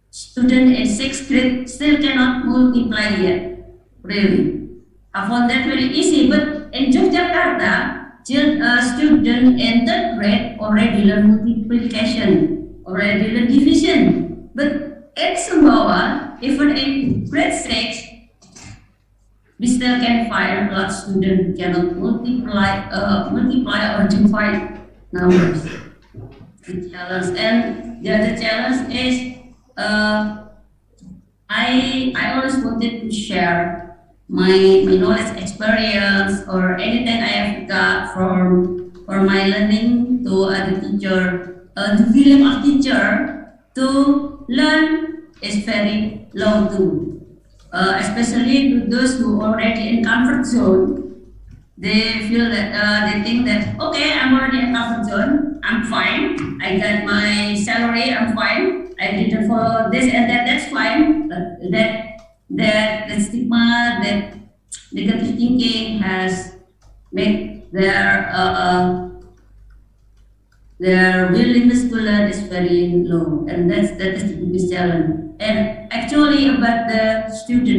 student in 6th grade still cannot multiply yet. Really, I found that very easy. But in Yogyakarta, student in third grade already learn multiplication, already learn division. But at Sumbawa, even in grade 6, we still can find a lot of students who cannot multiply or divide numbers. The challenge, and the other challenge is I always wanted to share my knowledge, experience, or anything I have got from my learning to other teacher. The feeling of teacher to learn is very low too. Especially to those who already in comfort zone, they feel that they think that okay, I'm already in comfort zone, I'm fine, I got my salary, I'm fine, I didn't follow this and that, that's fine. But that stigma, that negative thinking has made their willingness to learn is very low, and that is the biggest challenge. And actually about the student,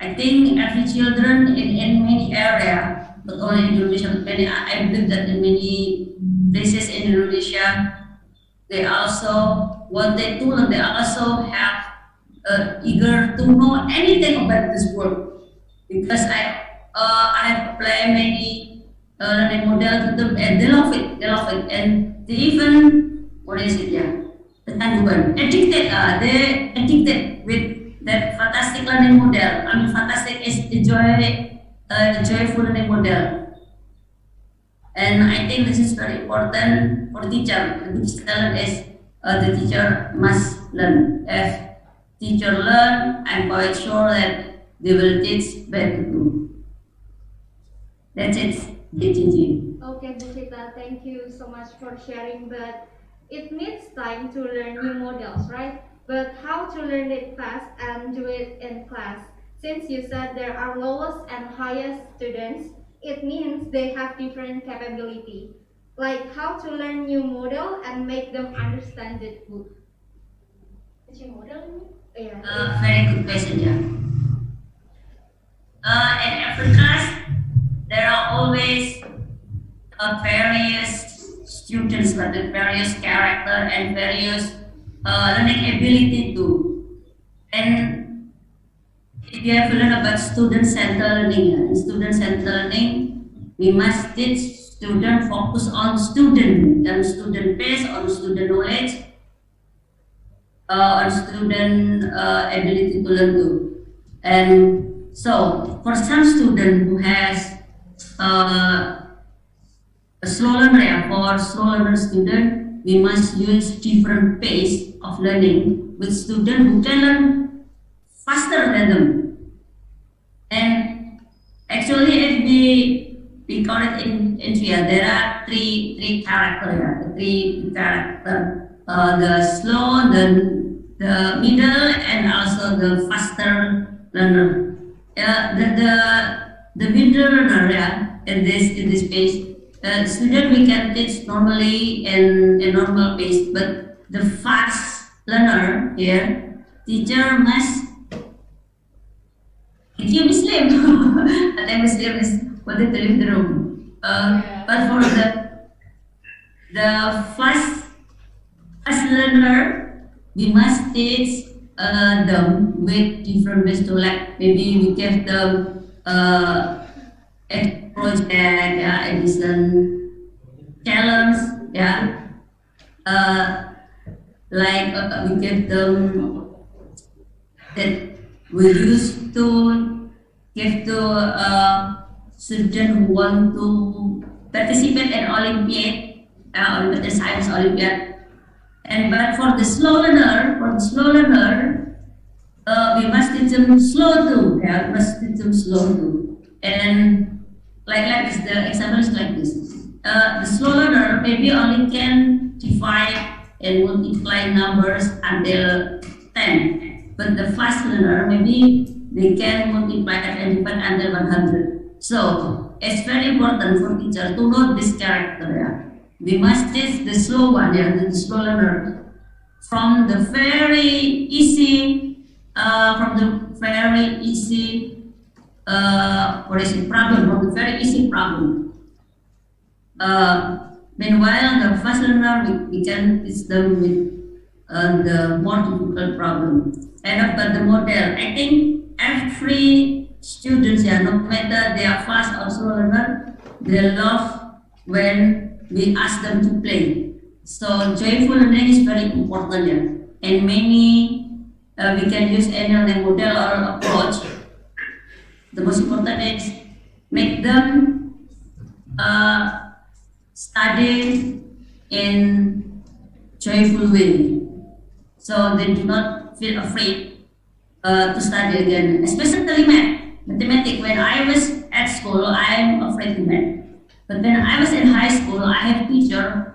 I think every children in many area, not only in Indonesia, but many, I believe that in many places in Indonesia, they also wanted to learn, they also have eager to know anything about this world. Because I have played many learning models with them, and they love it, and they even, what is it, yeah, addicted, they addicted with that fantastic learning model. I mean, fantastic is a joyful learning model. And I think this is very important for teacher. The biggest talent is the teacher must learn. If teacher learn, I'm quite sure that they will teach better too. That's it. Okay, Bu Sita, thank you so much for sharing. But it needs time to learn new models, right? But how to learn it fast and do it in class? Since you said there are lowest and highest students, it means they have different capability. Like how to learn new model and make them understand it book. Is your model? Yeah. Very good question, yeah. In every class, there are always various students with various character and various learning ability too. And if you have to learn about student-centered learning, in student-centered learning, we must teach student focus on student and student base, on student knowledge, on student ability to learn too. And so, for some student who has a slow learner, for slow learner student, we must use different pace of learning with student who can learn faster than them. And actually, if we call it in India, there are three characters. Three character: the slow, the middle, and also the faster learner. The middle learner, yeah, in this pace. Student we can teach normally in a normal pace, but the fast learner here, teacher must. You Muslim, I think Muslim is wanted to leave the room. But for the fast learner, we must teach them with different ways to, like maybe we give them a project, yeah, addition, challenge, yeah. Like we give them that we used to give to students who want to participate in Olympiad, Olympiad Science Olympiad. And but for the slow learner, we must teach them slow too. Yeah, we must teach them slow too. And like this, the example is like this. The slow learner maybe only can divide and multiply numbers until 10. But the fast learner, maybe they can multiply and divide until 100. So it's very important for teacher to know this character. Yeah. We must teach the slow one, yeah, the slow learner, from the very easy, problem, from the very easy problem, Meanwhile, the fast learner, we can teach them with the more difficult problem. And after the model, I think every students, yeah, no matter they are fast or slow learner, they love when we ask them to play. So joyful learning is very important, yeah. And many we can use any learning model or approach. The most important is make them study in joyful way. So they do not feel afraid to study again, especially mathematics. When I was at school, I'm afraid of math. But when I was in high school, I have a teacher.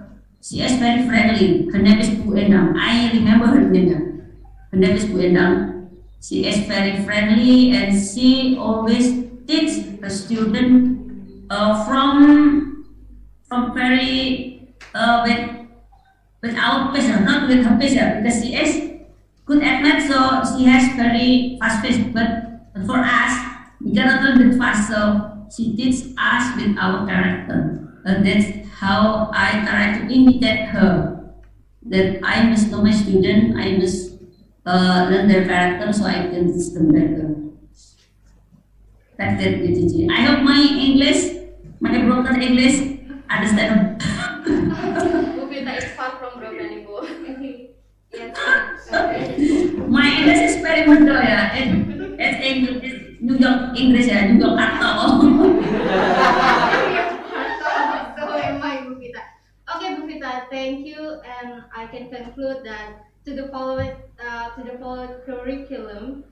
She is very friendly. Her name is Bu Endang. I remember her name. Her name is Bu Endang. She is very friendly and she always teach the student from very without pressure, not with her pressure, because she is good at math, so she has very fast pace. But for us, we cannot learn that fast, so she teaches us with our character. And that's how I try to imitate her. That I must know my student, I must learn their character so I can teach them better. Like that, Gigi. I hope my English, my broken English, understand. Bu Vita is far from broken, Ibu. Yes. My English is very much ya. It's English, it's New York English ya, New York atau. So am I, Bu Vita. Okay, Bu Vita, thank you, and I can conclude that to the following curriculum,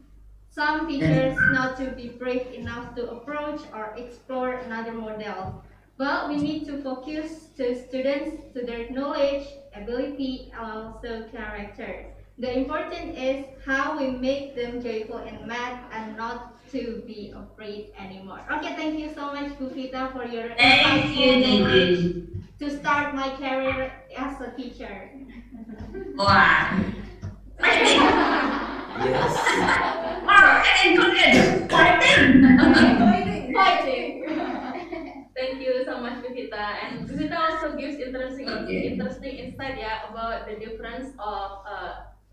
some teachers not to be brave enough to approach or explore another model. But we need to focus to students, to their knowledge, ability, and also character. The important is how we make them joyful in math and not to be afraid anymore. Okay, thank you so much, Bu Vita, for your Thank you, knowledge Gigi. to start my career as a teacher. Wah. Fighting. Yes. Fighting. Thank you so much, Bu Vita. And Bu Vita also gives interesting insight about the difference of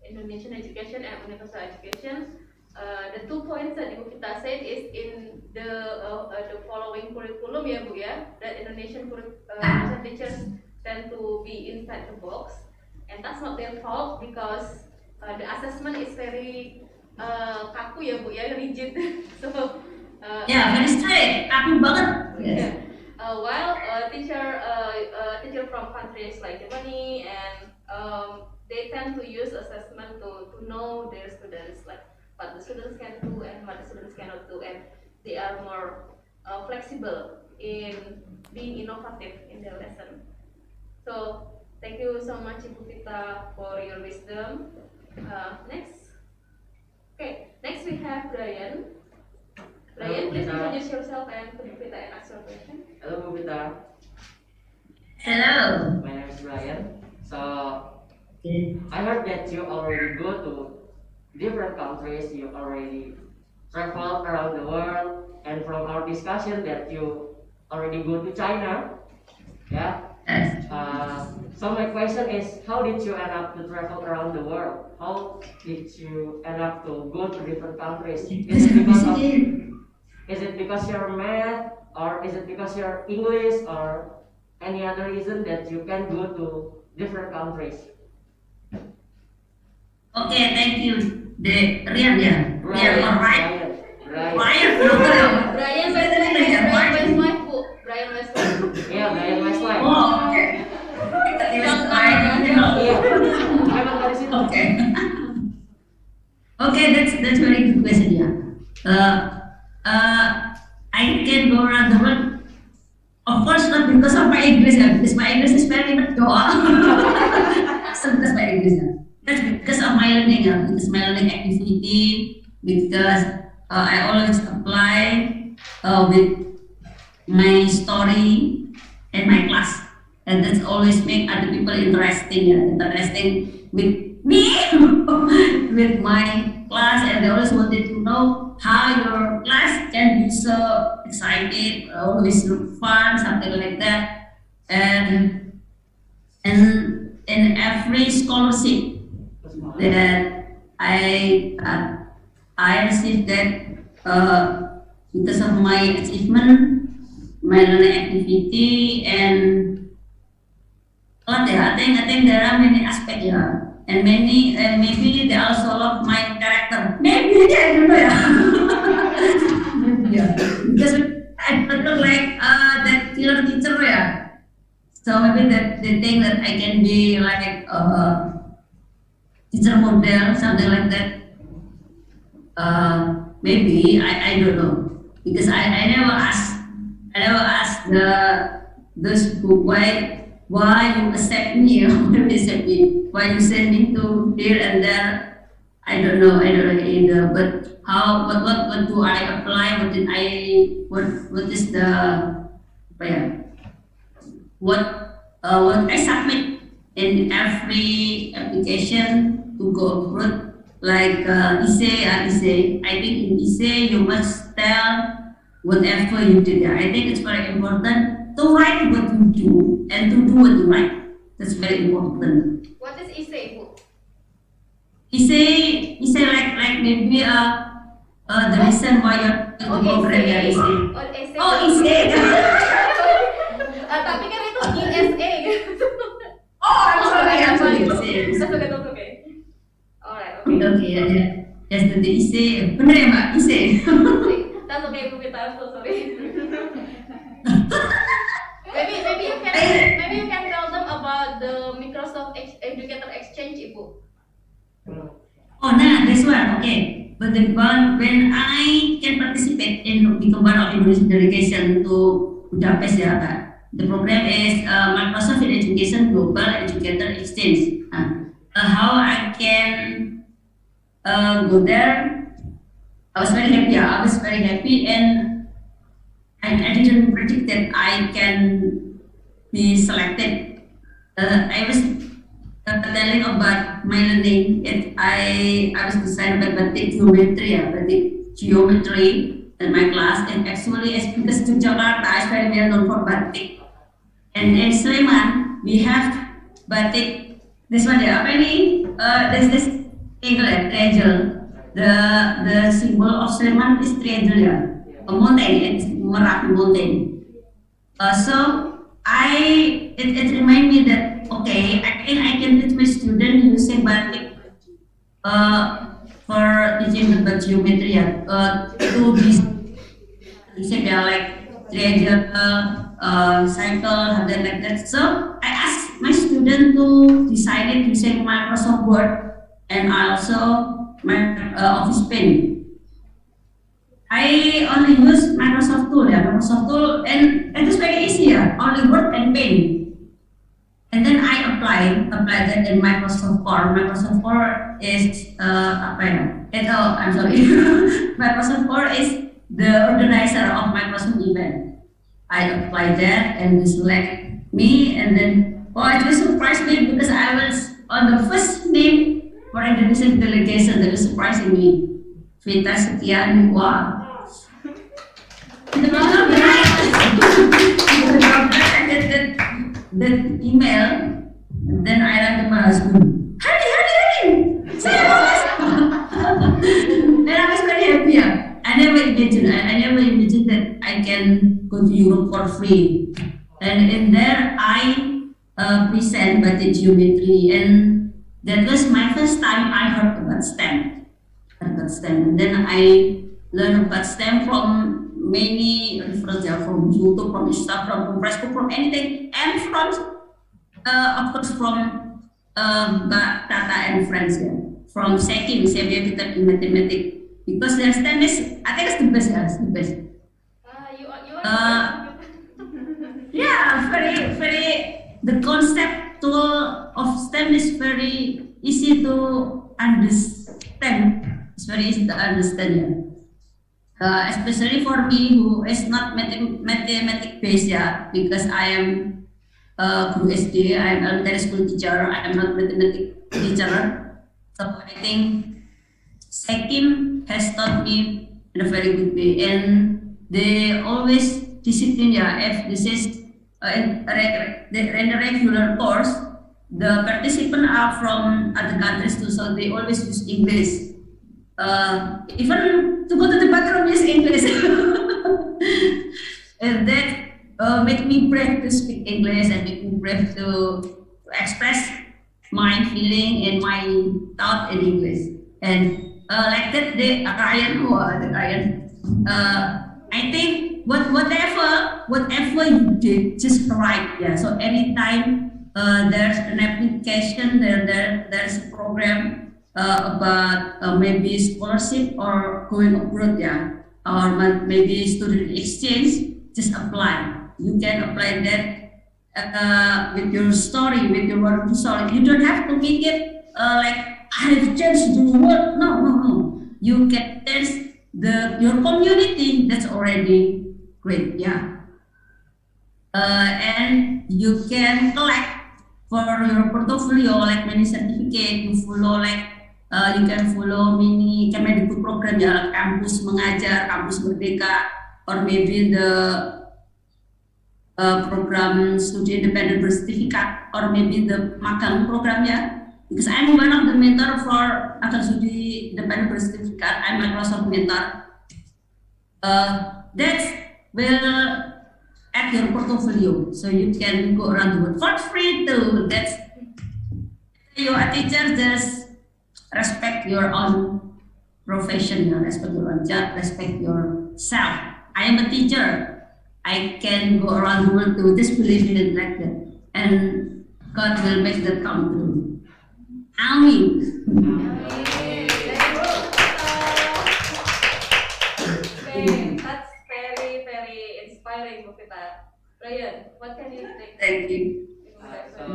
Indonesian education and universal education. The 2 points that Bu Vita said is in the following curriculum Bu that Indonesian teachers tend to be inside the box, and that's not their fault because the assessment is very kaku Bu rigid. So Ya, very straight, kaku banget. yeah. While teacher from countries like Germany and they tend to use assessment to know their students, like what the students can do and what the students cannot do, and they are more flexible in being innovative in their lesson. So thank you so much, Ibu Vita, for your wisdom. Next we have Brian. Brian, please introduce yourself and to Bu Vita and ask your question. Hello, Bu Vita. Hello. My name is Brian. So Okay. I heard that you already go to different countries. You already travel around the world, and from our discussion that you already go to China. Yeah. Yes. So my question is, how did you end up to travel around the world? How did you end up to go to different countries? Is it because you're math, or is it because you're English, or any other reason that you can go to different countries? Okay, thank you. Rian ya? Rian, alright? Right. Ryan, no. Brian Westlife, Bu. Brian Westlife. Yeah, Brian Westlife. Oh, okay. Iya. Emang dari situ. Okay. Okay, that's very good question ya. I can go around the world. Of course, not because of my English ya, because my English is very much doa. So because my English ya. That's because of my learning ya, because my learning activity, because I always apply with my story and my class, and that's always make other people interesting ya, interesting with me, with my class, and they always wanted to know how your class can be so excited, always look fun, something like that. and in every scholarship that I received that because of my achievement, my learning activity, and I think there are many aspects, yeah, and maybe they also love my character. Maybe I don't know, yeah. Maybe, yeah. Because I don't look like that killer teacher, yeah. So maybe that they think that I can be like teacher model, something like that. Maybe I don't know because I never asked those who why you accept me or why you accept me, why you send me to here and there. I don't know either. But what do I apply? What is the what I submit in every application to go abroad? Like essay, I think in essay you must tell whatever you did. I think it's very important to write what you do and to do what you write. That's very important. What is essay, Bu? Essay like maybe the reason why you're in the program ya essay. Essay. Oh essay. Tapi kan itu ESA gitu. Oh I'm sorry. That's okay. Alright, okay. Okay, yeah. Yes, the essay. Bener ya Mbak, essay. That's okay, Bu Vita. I'm so sorry. Maybe you can tell them about the Microsoft Educator Exchange, Ibu. Oh, nah, this one, okay. But the one when I can participate in become one of Indonesian delegation to Budapest, ya, Kak. The program is Microsoft Education Global Educator Exchange. How I can go there? I was very happy. I was very happy, and I didn't predict that I can be selected. I was telling about my learning. I was designed by batik geometry in my class, and actually as because to Jakarta is very well known for batik, and in Sleman we have batik. This one, yeah, apa ini? There's this triangle. The symbol of Sleman is triangle, yeah. A mountain, it's Merapi mountain. So it reminds me that okay, I can teach my student using batik for teaching about geometry, to be using like triangle, cycle, something like that. So I asked my student to design it using Microsoft Word and also my Office Paint. I only use Microsoft tool, and it is very easy, only Word and Paint. And then I apply that in Microsoft Core. Microsoft Core is I'm sorry. Microsoft Core is the organizer of Microsoft event. I apply that and they select me, and then it was surprised me because I was on the first name for Indonesian delegation. That was surprising me. Vita Setiani, wow. That email, and then I write to my husband, honey, say yes. And I was very happy. I never imagined that I can go to Europe for free. And in there, I present batik geometry, and that was my first time I heard about STEM. And then I learned about STEM from many references, from YouTube, from Instagram, from Facebook, from anything, and from, of course, from Tata and friends, from Sekim, Severe in Matematika, because their STEM is, I think it's the best, it's the best. Yeah, very, the concept of STEM is very easy to understand. It's very easy to understand, especially for me who is not mathematics based, because I am guru SD, I am elementary school teacher, I am not mathematics teacher. So I think Sekim has taught me in a very good way, and they always discipline, if this is in the regular course, the participants are from other countries too, so they always use English. Even to go to the bathroom is English. And that make me brave to speak English and make me brave to express my feeling and my thought in English. And like that, I think whatever you did, just right. Yeah. So anytime there's an application, there's a program about maybe scholarship or going abroad, yeah, or maybe student exchange, just apply. You can apply that with your story, with your wonderful story. You don't have to make it like I have changed the world. No. You can change your community. That's already great. Yeah. And you can collect for your portfolio like many certificate. You follow like you can follow mini Kemendikbud program ya, kampus mengajar, kampus merdeka, or maybe the program studi independent bersertifikat, or maybe the magang program ya. Because I'm one of the mentor for magang studi independent bersertifikat. I'm Microsoft mentor. That will add your portfolio, so you can go around the world for free too. That's you a teacher, just respect your own profession, respect your own job, respect yourself. I am a teacher. I can go around the world to just believe in it like that, and God will make that come true. Amen. Okay, that's very, very inspiring, Bu Vita. Ryan, what can you think? Thank you. So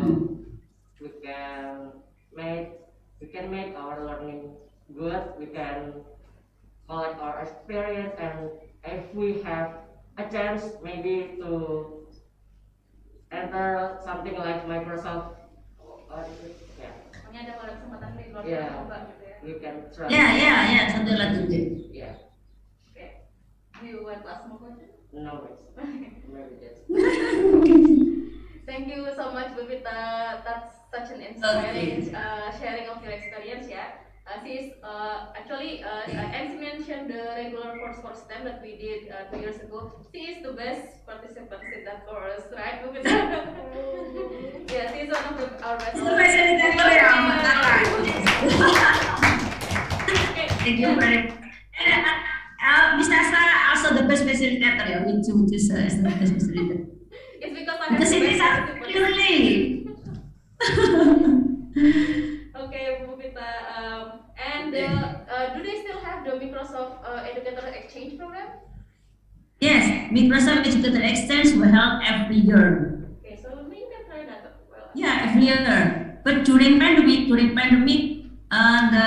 we can make our learning good. We can collect our experience, and if we have a chance maybe to enter something like Microsoft, yeah, Pokoknya ada kalau kesempatan di luar Yeah. coba gitu ya. we can try. Yeah, something like that. Yeah. Okay. Do you want to ask more questions? No, it's maybe that's. Thank you so much, Bu Vita. That's such an inspiring sharing of your experience, yeah. She is actually, as you mentioned, the regular course STEM that we did 2 years ago. She is the best participant in that course, right, Bu Vita? Yeah, she is one of our best. Thank you very much. Mr. Asra also the best facilitator, yeah, which is the best facilitator. It's because I have Because the it best is participants. clearly. Okay, Bu Vita. And do they still have the Microsoft Educator Exchange program? Yes, Microsoft Educator Exchange will help every year. Okay, so maybe you can try that as well. Yeah, every year. But during pandemic, the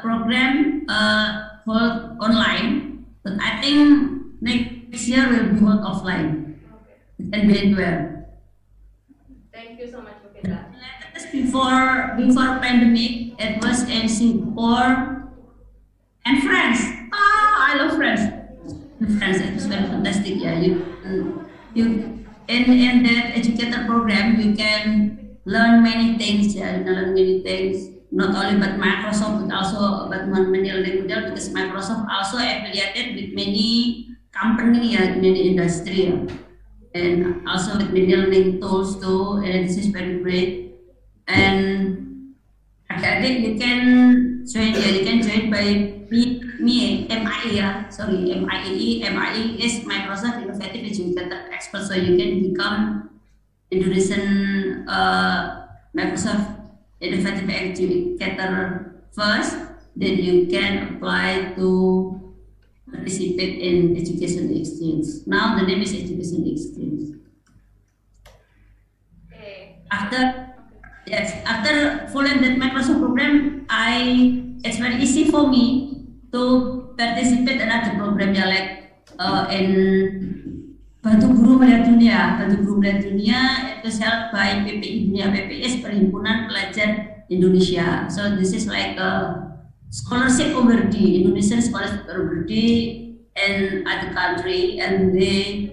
program hold online. But I think next year will be hold offline. Okay. It can be anywhere. Thank you so much, Bu Vita. Just before pandemic, it was in Singapore and France. I love France. France, it was very fantastic. Yeah, you in that educator program you can learn many things. Yeah, you can learn many things. Not only about Microsoft, but also about many languages, because Microsoft also affiliated with many company, many industry, and also with many learning tools too. And this is very great. And adik you can join by MIE is Microsoft Innovative Educator Expert, so you can become Indonesian Microsoft Innovative Educator first, then you can apply to participate in Education Exchange. Now the name is Education Exchange. Okay. After following that Microsoft program, it's very easy for me to participate in other program, like in Bantu Guru Melihat Dunia. It was held by PPI Dunia. PPI is Perhimpunan Pelajar Indonesia. So this is like a scholarship overdi, Indonesian scholarship overdi in other country, and they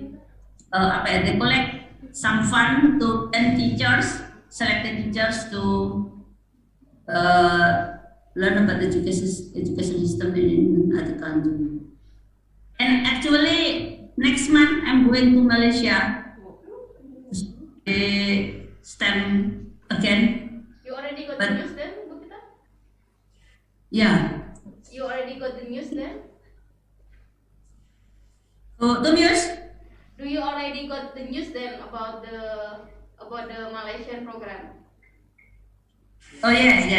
collect some fund to 10 teachers, selected teachers to learn about the education system in other country. And actually, next month I'm going to Malaysia to study STEM again. You already got But- the news then, Bu Kita? Yeah. You already got the news then? So, the news? Do you already got the news then about the Malaysian program? Oh yes.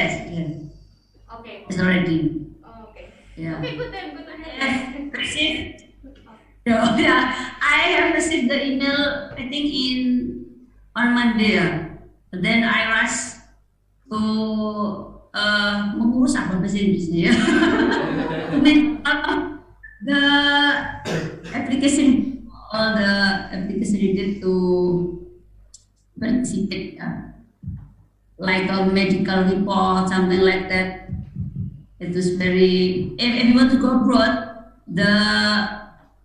Okay. It's already. Oh, okay. Yeah. Okay, good then. Good I then. have received. No, yeah, I have received the email. I think on Monday. But then I rush to mengurus apa bahasa Inggrisnya ya? To make the application, all the application needed to participate, like a medical report, something like that. It was very. If you want to go abroad, the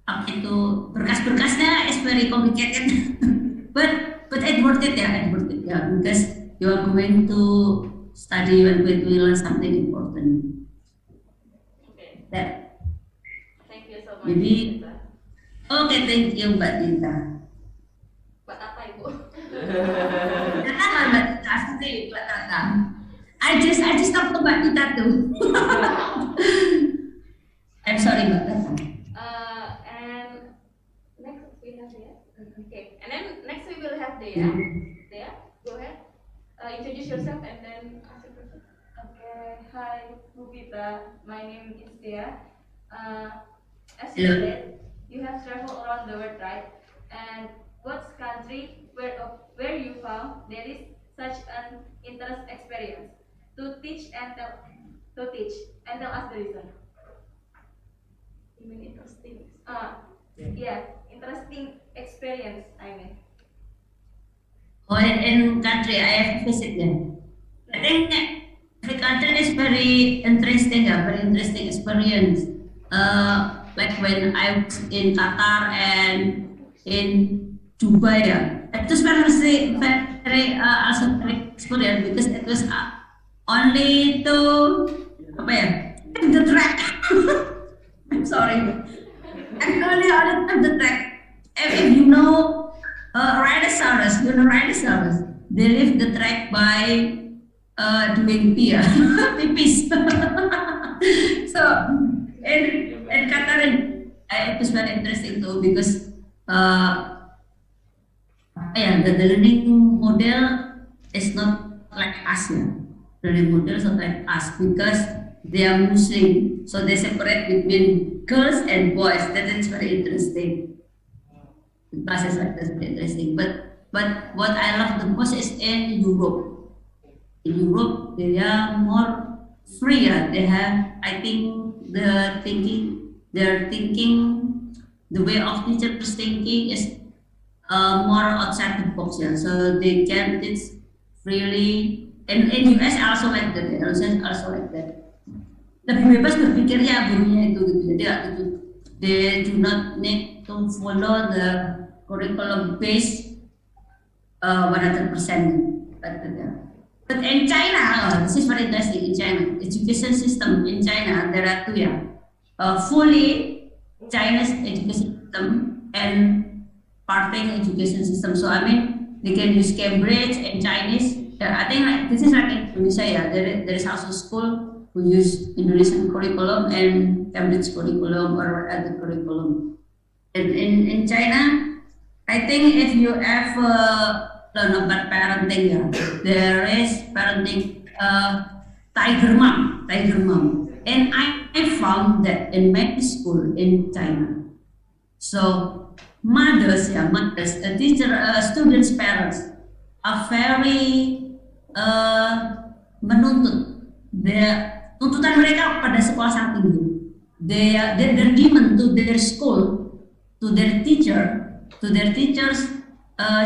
apa itu berkas-berkasnya is very complicated, but it worth it ya, because you are going to study, you are going to learn something important. Okay. That Thank you so much. Maybe- Kita. okay, thank you Mbak Tita. Buat apa Ibu? Datang lah Mbak Tita, asli Mbak Tita. I just talk to Mbak Tita too. I'm sorry Mbak Tita. And next we have Dea. Okay. And then next we will have Dea. Dea, go ahead. Introduce yourself and then ask your question. Okay, hi, Bu Pita. My name is Dea. As Hello. you said, you have traveled around the world, right? And what country where you found there is such an interest experience to teach and tell us the reason. You mean interesting? Yeah, interesting experience. I mean. Oh, in country I have visited. I think the country is very interesting, very interesting experience. Like when I was in Qatar and in Dubai, it was very also very experience because it was only to take the track. I'm sorry, I'm only on the track. If you know rhinoceros, they leave the track by doing pipis. So in Qatar, it was very interesting too because the learning model is not like us. The learning model is not like us because they are Muslim, so they separate between girls and boys. That is very interesting. The classes like this very interesting. But what I love the most is in Europe. In Europe, they are more free. They have, I think, they're thinking, the way of teachers thinking is more outside the box. So they can teach freely. In US also like that. Also like that. Lebih bebas berpikirnya gurunya itu gitu. Jadi they do not need to follow the curriculum base 100%. But in China, this is very interesting. In China, education system in China there are two. Fully Chinese education system and part-time education system. So I mean they can use Cambridge and Chinese. I think this is like in Indonesia. There is also school who use Indonesian curriculum and Cambridge curriculum or other curriculum. And in China, I think if you ever learn about parenting, there is parenting tiger mom. And I found that in many school in China. So mothers, students, parents are very menuntut. Tuntutan mereka pada sekolah sangat tinggi. Their demand to their school, to their teachers,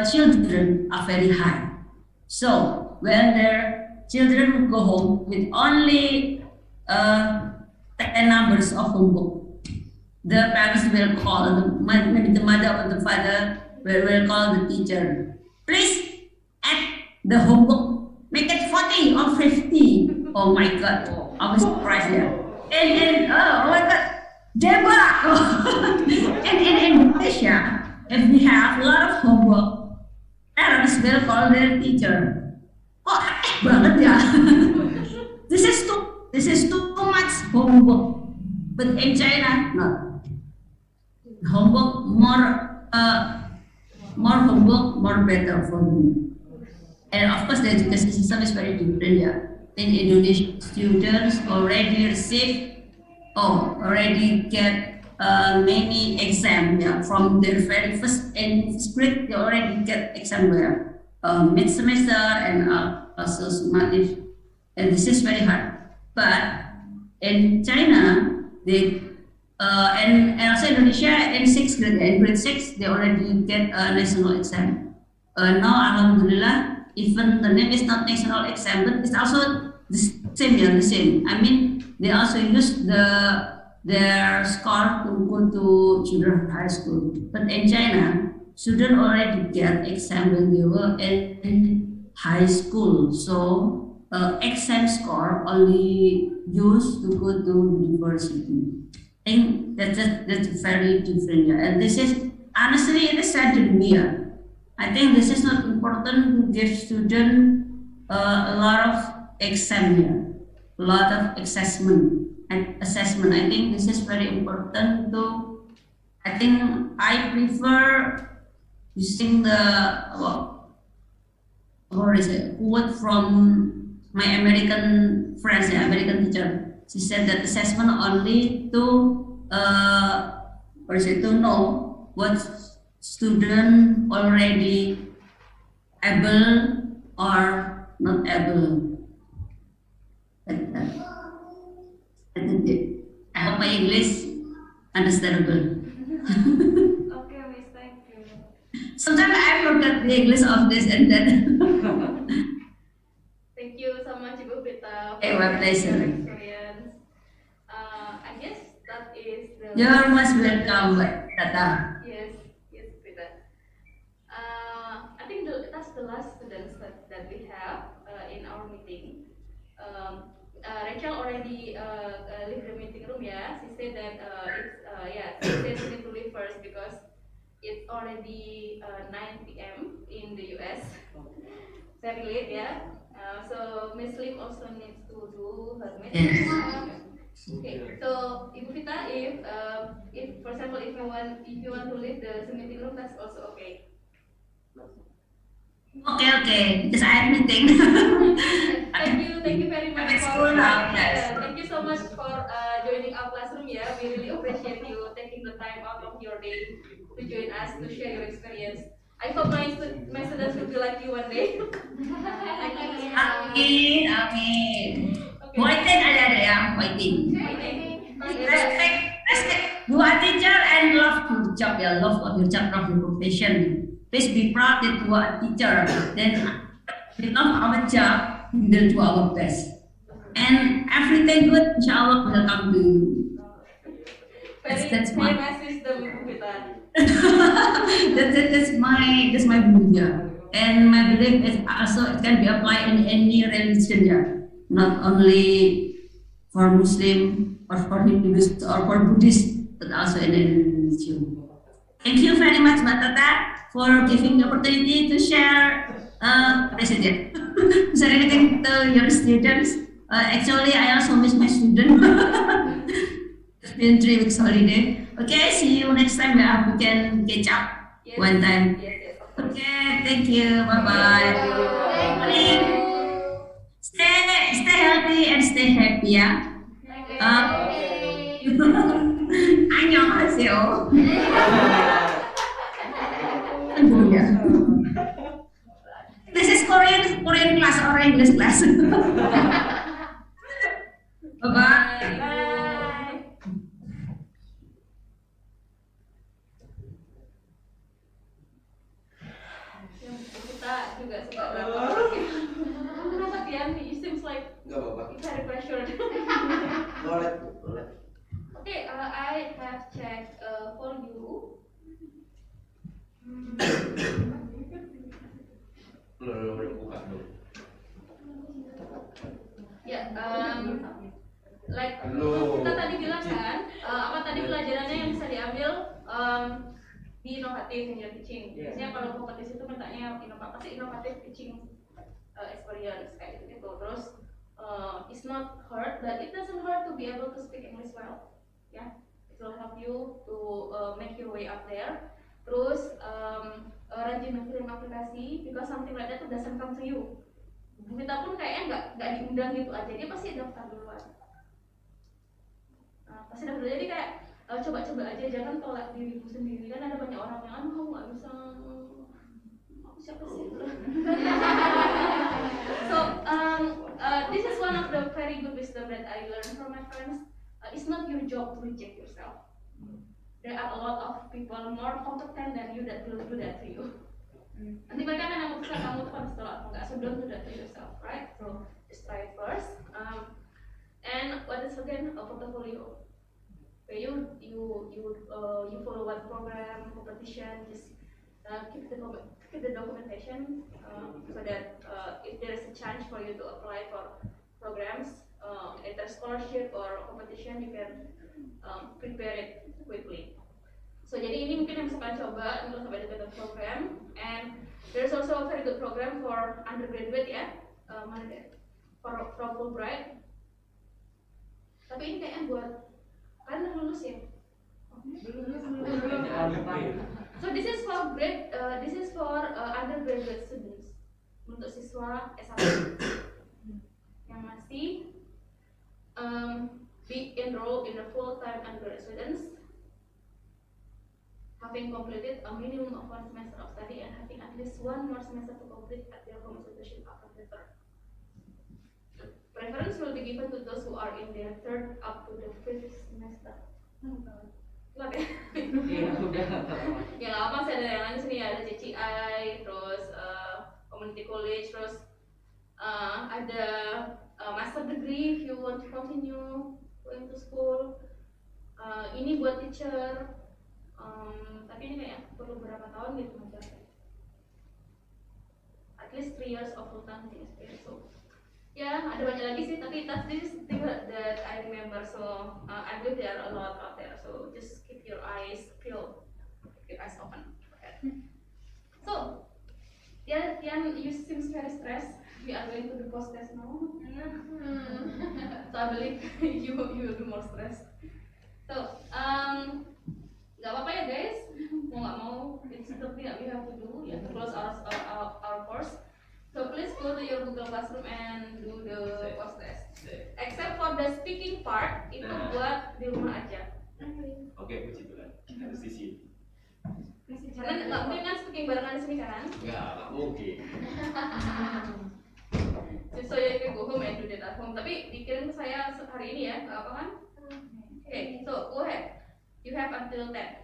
children are very high. So when their children go home with only 10 numbers of homework, the parents will call, maybe the mother or the father will call the teacher. Please add the homework. Make it 40 or 50. Oh my God. I was surprised here. And oh my God. Debak. In Malaysia, if we have a lot of homework, parents will call their teacher. Oh, aneh banget ya. This is too much homework. But in China, no. Homework more homework, more better for me. And of course, the education system is very different. Yeah. In Indonesia, students already get many exams. Yeah. From their very first grade, they already get exam mid semester and also summative. And this is very hard. But in China, and also Indonesia in sixth grade, in grade 6, they already get a national exam. Now, alhamdulillah, even the name is not national exam, but it's also the same. I mean, they also use their score to go to junior high school. But in China, students already get exam when they were in high school. So, exam score only used to go to university. I think that's very different. Yeah. And this is, honestly, it is sad to me. Yeah. I think this is not important to give students a lot of exam here, a lot of assessment. I think this is very important to, I think I prefer using the, what is it, quote from my American friends, American teacher. She said that assessment only to to know what student already able or not able. I hope my English understandable. Okay, Miss, thank you. Sometimes I forget the English of this and that. Thank you so much, Ibu Prita. Okay, my pleasure. Your experience. I guess that is the. You're most welcome, Tata. Yes, Prita. I think that's the last students that we have in our meeting. Rachel already leave the meeting room. Yeah, she said that she said she need to leave first because it's already 9 p.m. in the US. Very late, yeah. So Miss Lim also needs to do her meeting. Okay, so Ibu Vita, if for example if you want to leave the meeting room, that's also okay. Okay, because I have meeting. Thank you very much It's for cool now, yes. thank you so much for joining our classroom. Yeah, we really appreciate you taking the time out of your day to join us to share your experience. I hope my students will be like you one day. Amin. Waiting ada ya, waiting. Respect. You are teacher and love your job, ya. Love your job, love your profession. Please be proud that you are a teacher. Then we love our job, we will do our best. And everything good, inshallah, will come to you. That's Very nice system, Vita. that's my belief, yeah. And my belief is also it can be applied in any religion, yeah. Not only for Muslim or for Hindus or for Buddhist, but also in any religion. Thank you very much, Mbak Tata, for giving the opportunity to share share anything to your students. Actually, I also miss my student. It's been 3 weeks holiday. Okay, see you next time. Yeah, we can catch up one time. Yes. Okay, thank you. Bye bye. Stay healthy and stay happy. Yeah. 안녕하세요. This is Korean class or English class. Bye bye. Kita juga suka lapor. Kenapa Tian? You seems like Gak apa-apa. you very pressured. Boleh. Okay, I have checked for you. teaching. Yeah. Biasanya kalau kompetisi itu mintanya inovatif teaching experience kayak gitu. Terus it's not hard, but it doesn't hurt to be able to speak English well. Yeah, it will help you to make your way up there. Terus rajin ngekirim aplikasi, because something like that doesn't come to you. Kita pun kayaknya nggak diundang gitu aja, dia pasti daftar duluan. Pasti daftar, jadi kayak coba-coba aja, jangan tolak dirimu sendiri. Kan ada banyak orang yang kamu nggak bisa, aku siapa sih? So this is one of the very good wisdom that I learned from my friends. It's not your job to reject yourself. There are a lot of people more competent than you that will do that to you. Nanti mereka akan memutuskan kamu tuh harus tolak atau enggak. So don't do that to yourself, right? So just try it first. And what is again a portfolio? Where you follow one program, competition, just keep the documentation so that if there is a chance for you to apply for programs, either scholarship or competition, you can prepare it quickly. So jadi ini mungkin yang bisa kalian coba untuk sampai dengan program. And there's also a very good program for undergraduate ya, mana deh? From Fulbright. Tapi ini kayaknya buat kalian udah lulus ya? So this is for undergraduate students, untuk siswa S1 yang masih be enrolled in a full-time undergraduate students, having completed a minimum of 1 semester of study and having at least 1 more semester to complete at their home institution after the term. Preference will be given to those who are in their 3rd up to the 5th semester. Enggak ya? Ya nggak apa sih, ada yang lain sini, ada CCI, terus community college, terus ada master degree if you want to continue going to school. Ini buat teacher, tapi ini kayak perlu berapa tahun gitu mencapai. At least 3 years of full time experience. So ya ada banyak lagi sih, tapi that's this thing that I remember. So I believe there are a lot out there. So just keep your eyes peeled, keep your eyes open. Okay. So yeah, you seems very stressed. We are going to the post test now. So I believe you will be more stressed. So nggak apa-apa ya guys, mau nggak mau it's something that we have to do. We have to close our course. So please go to your Google Classroom and do the post test. Except for the speaking part, itu buat di rumah aja. Oke, puji Tuhan. Harus di sini. Karena nggak mungkin kan speaking barengan di sini kan? Nggak mungkin. So you can go home and do that at home. Tapi dikirim ke saya hari ini ya, nggak apa kan? Okay, so go ahead. You have until 10.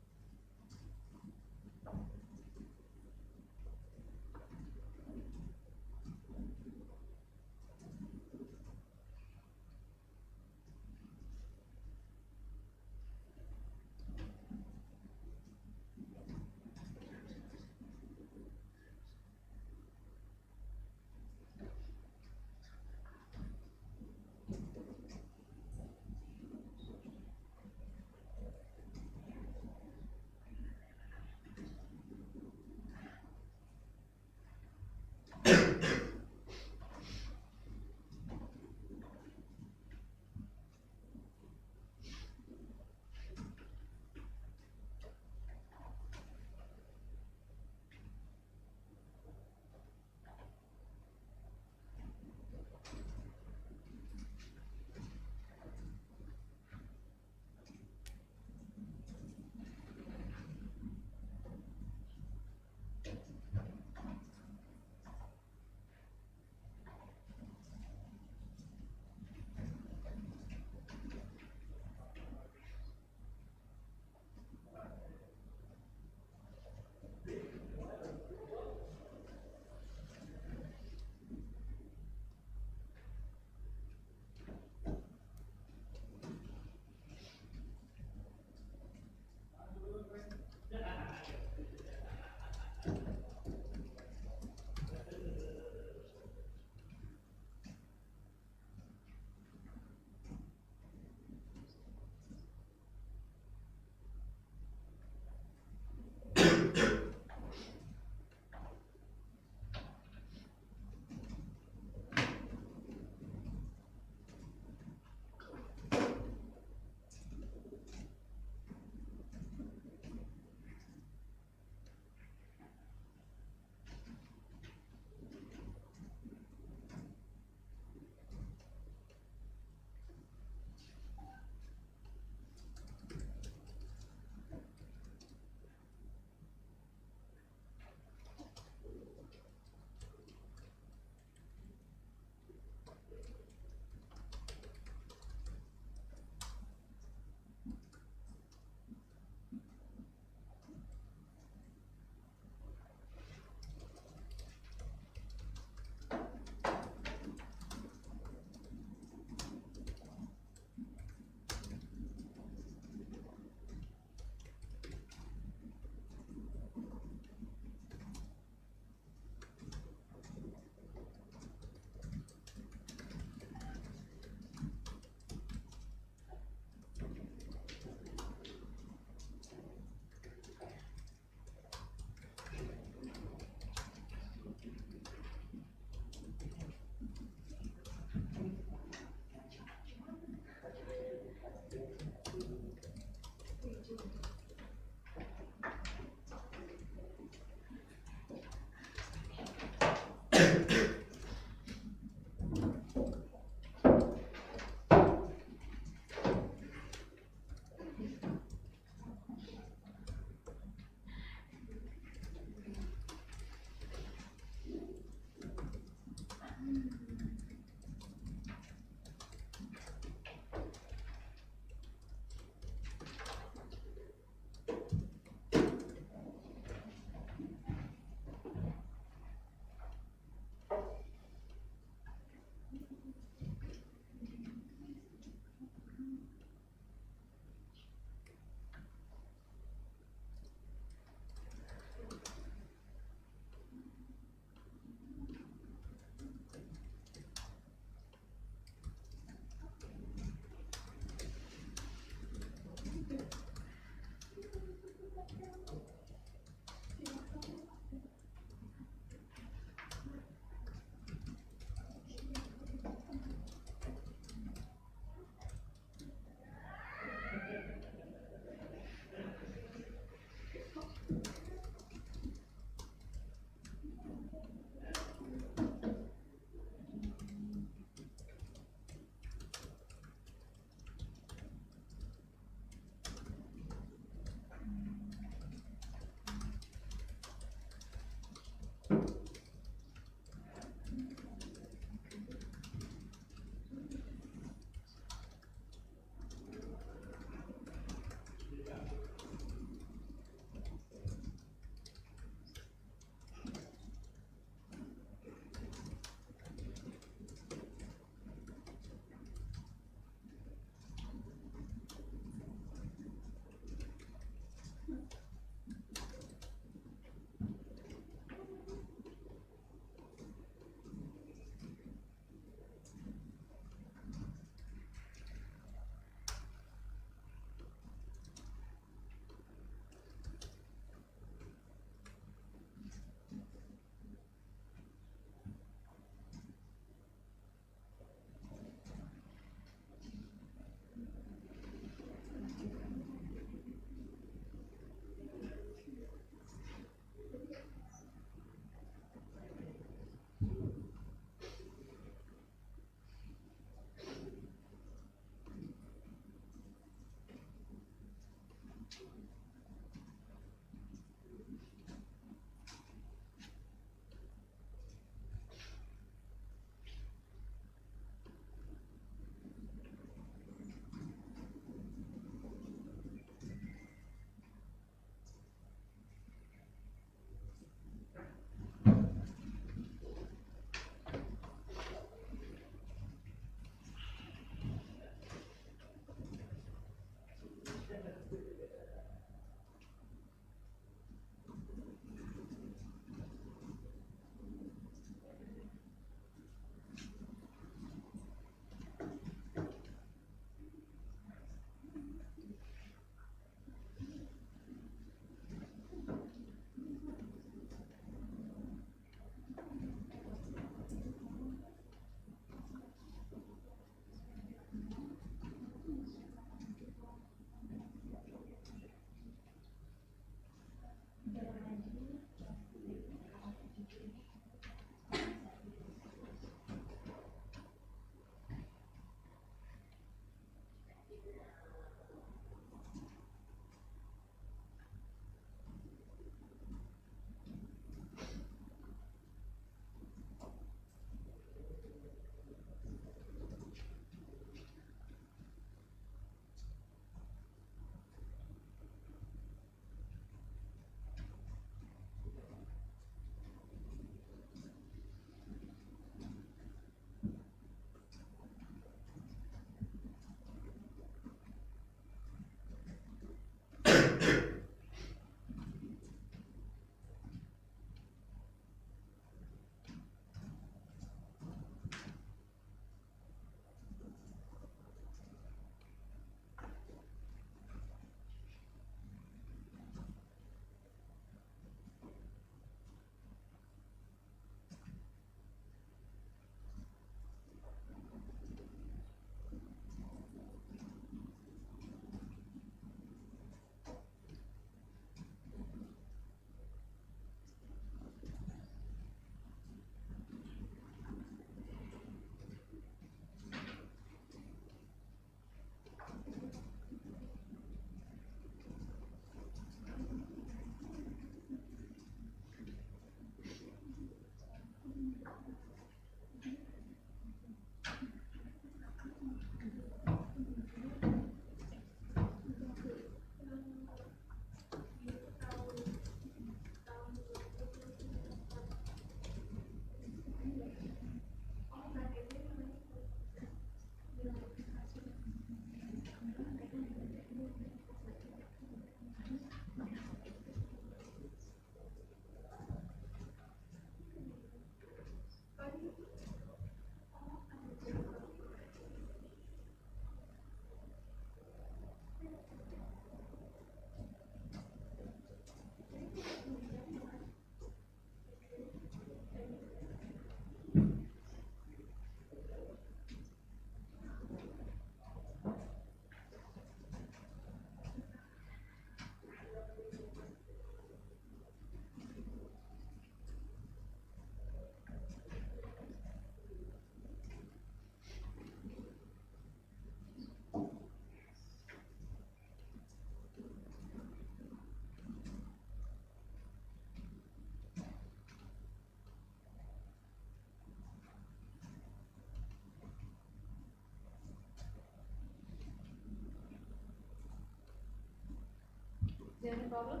any problem?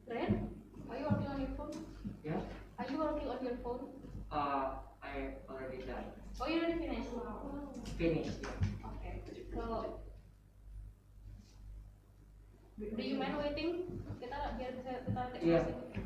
Ren, are you working on your phone? Yeah. Are you working on your phone? I already done. Oh, you already finished? Finished. Yeah. Okay. So, do you mind waiting? Kita biar bisa kita take Yeah. closing.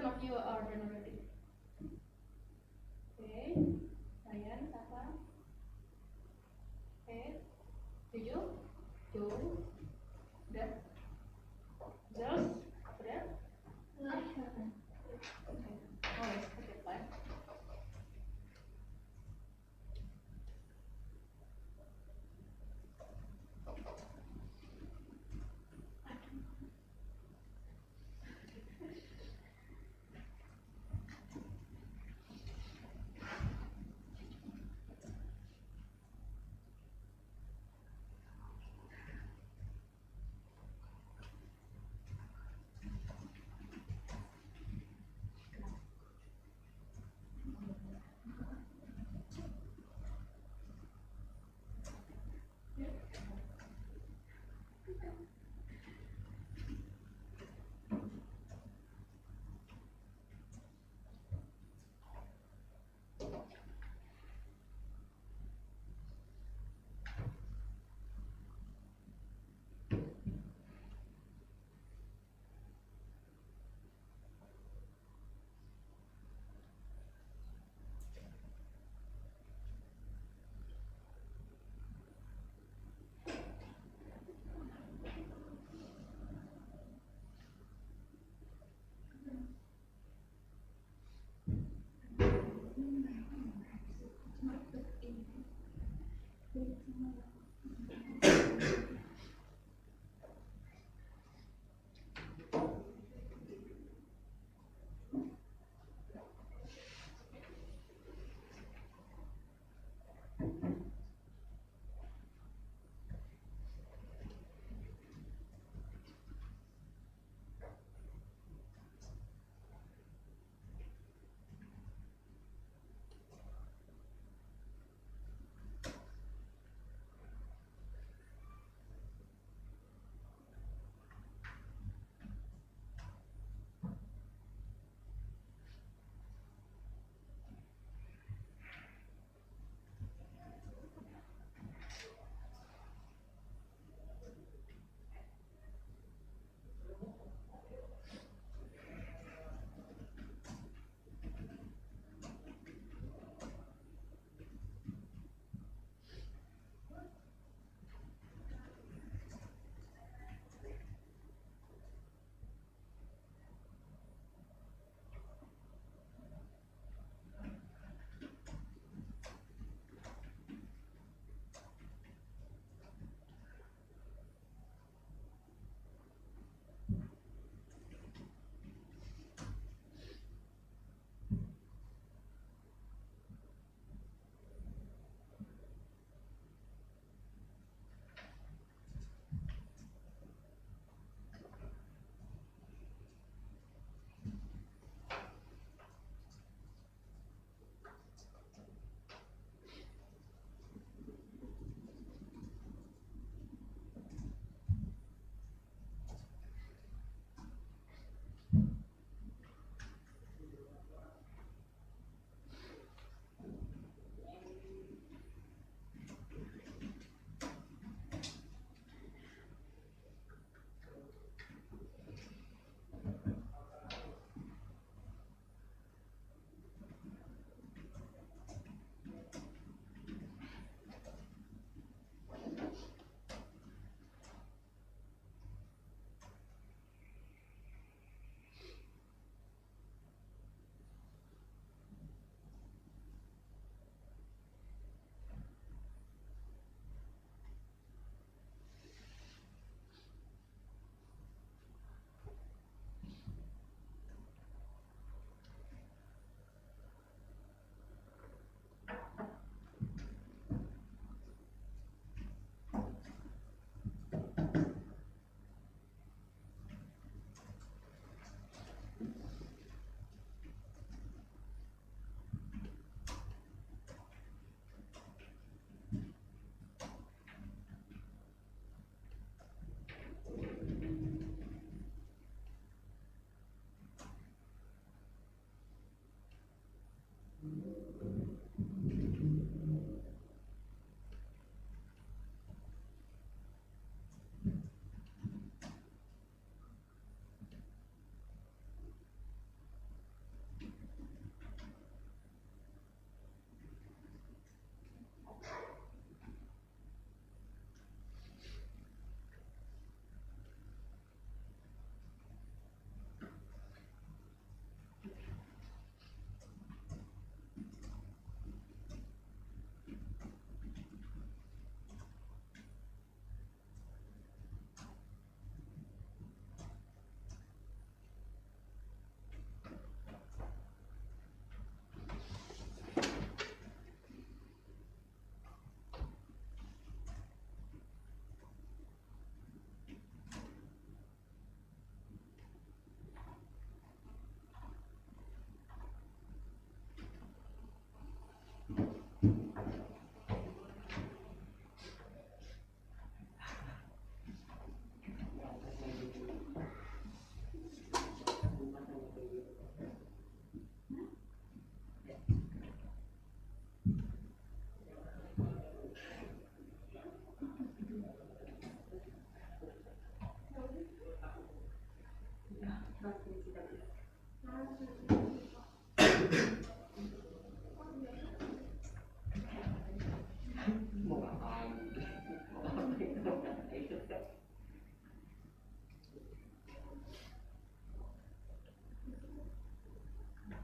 one of you are done already? Okay. Ryan, Safa. Okay. Juju. Jo. Udah. Girls. Udah. Okay. Oh, yes. Okay, fine.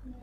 You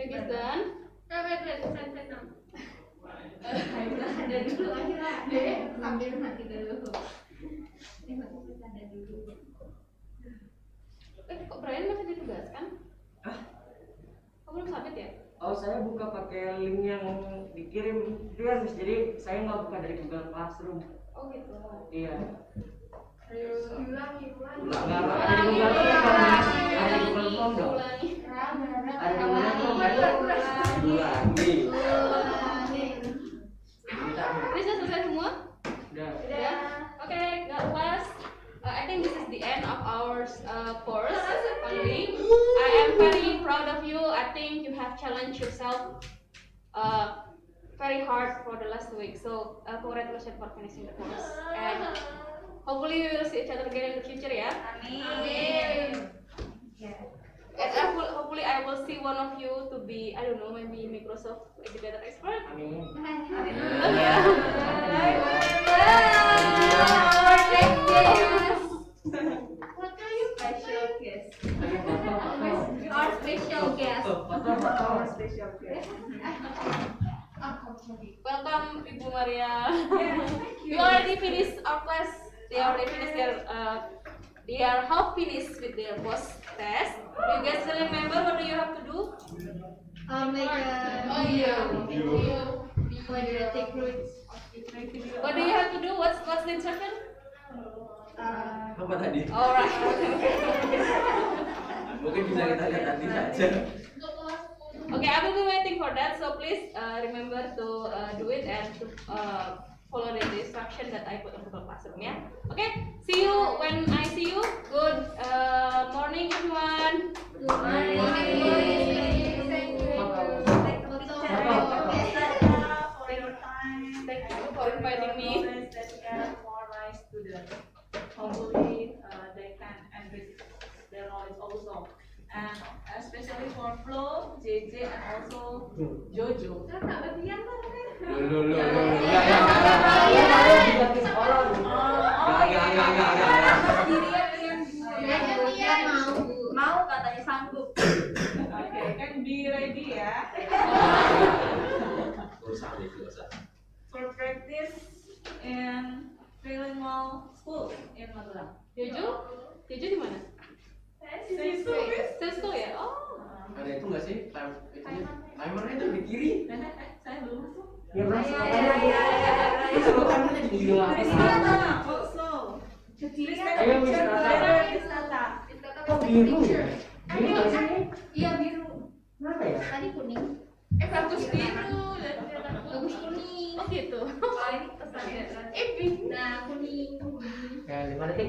guys done? Ada dulu akhirnya sambil nanti dulu. Kok Brian masih ditugaskan? Kok belum submit ya? Oh, saya buka pakai link yang dikirim itu kan, jadi saya nggak buka dari Google Classroom. Oh gitu. Iya. Ulangi. Nggak ada di Google Form, ada di Google Form dong. Ada di Google Form kan? Ulangi. Ini sudah selesai semua? Udah. Okay, class. I think this is the end of our course only. I am very proud of you. I think you have challenged yourself very hard for the last week. So congratulations for finishing the course. And hopefully we will see each other again in the future, yeah? Amin. And hopefully I will see one of you to be, I don't know, maybe Microsoft big data expert. Amin. Yeah. What are you Special guest. You are special guest. Our special guest. Welcome, Ibu Maria. You already finished our class. They already finished they are half finished with their post test. Do you guys still remember what do you have to do? Make a video before the take roots. What do you have to do? What's the instruction? Apa tadi? Alright. Mungkin bisa kita lihat nanti saja. Okay, I will be waiting for that. So please remember to do it and to follow the instruction that I put on Google Classroom. Yeah. Okay. See you when I see you. Good morning, everyone. Good morning. Thank you. For your time. Thank you for inviting me. That we have more nice students. Hopefully, they can enrich their knowledge also. And especially for Flo, JJ, and also Jojo. Mau katanya sanggup. Oke, kan be ready ya. For practice in trilingual school in Magelang. Jojo di mana? Saya school ya. Oh. Ada itu nggak sih? Timernya itu di kiri. Saya belum masuk. Ya, Mas. Itu timernya di kiri. Also. Ayo, Miss Tata. Kok biru ya? Biru nggak sih? Iya biru. Kenapa ya? Tadi kuning. bagus biru dan bagus kuning. oh gitu. Oh ini pesannya. Pink. Nah, kuning. Ya, gimana sih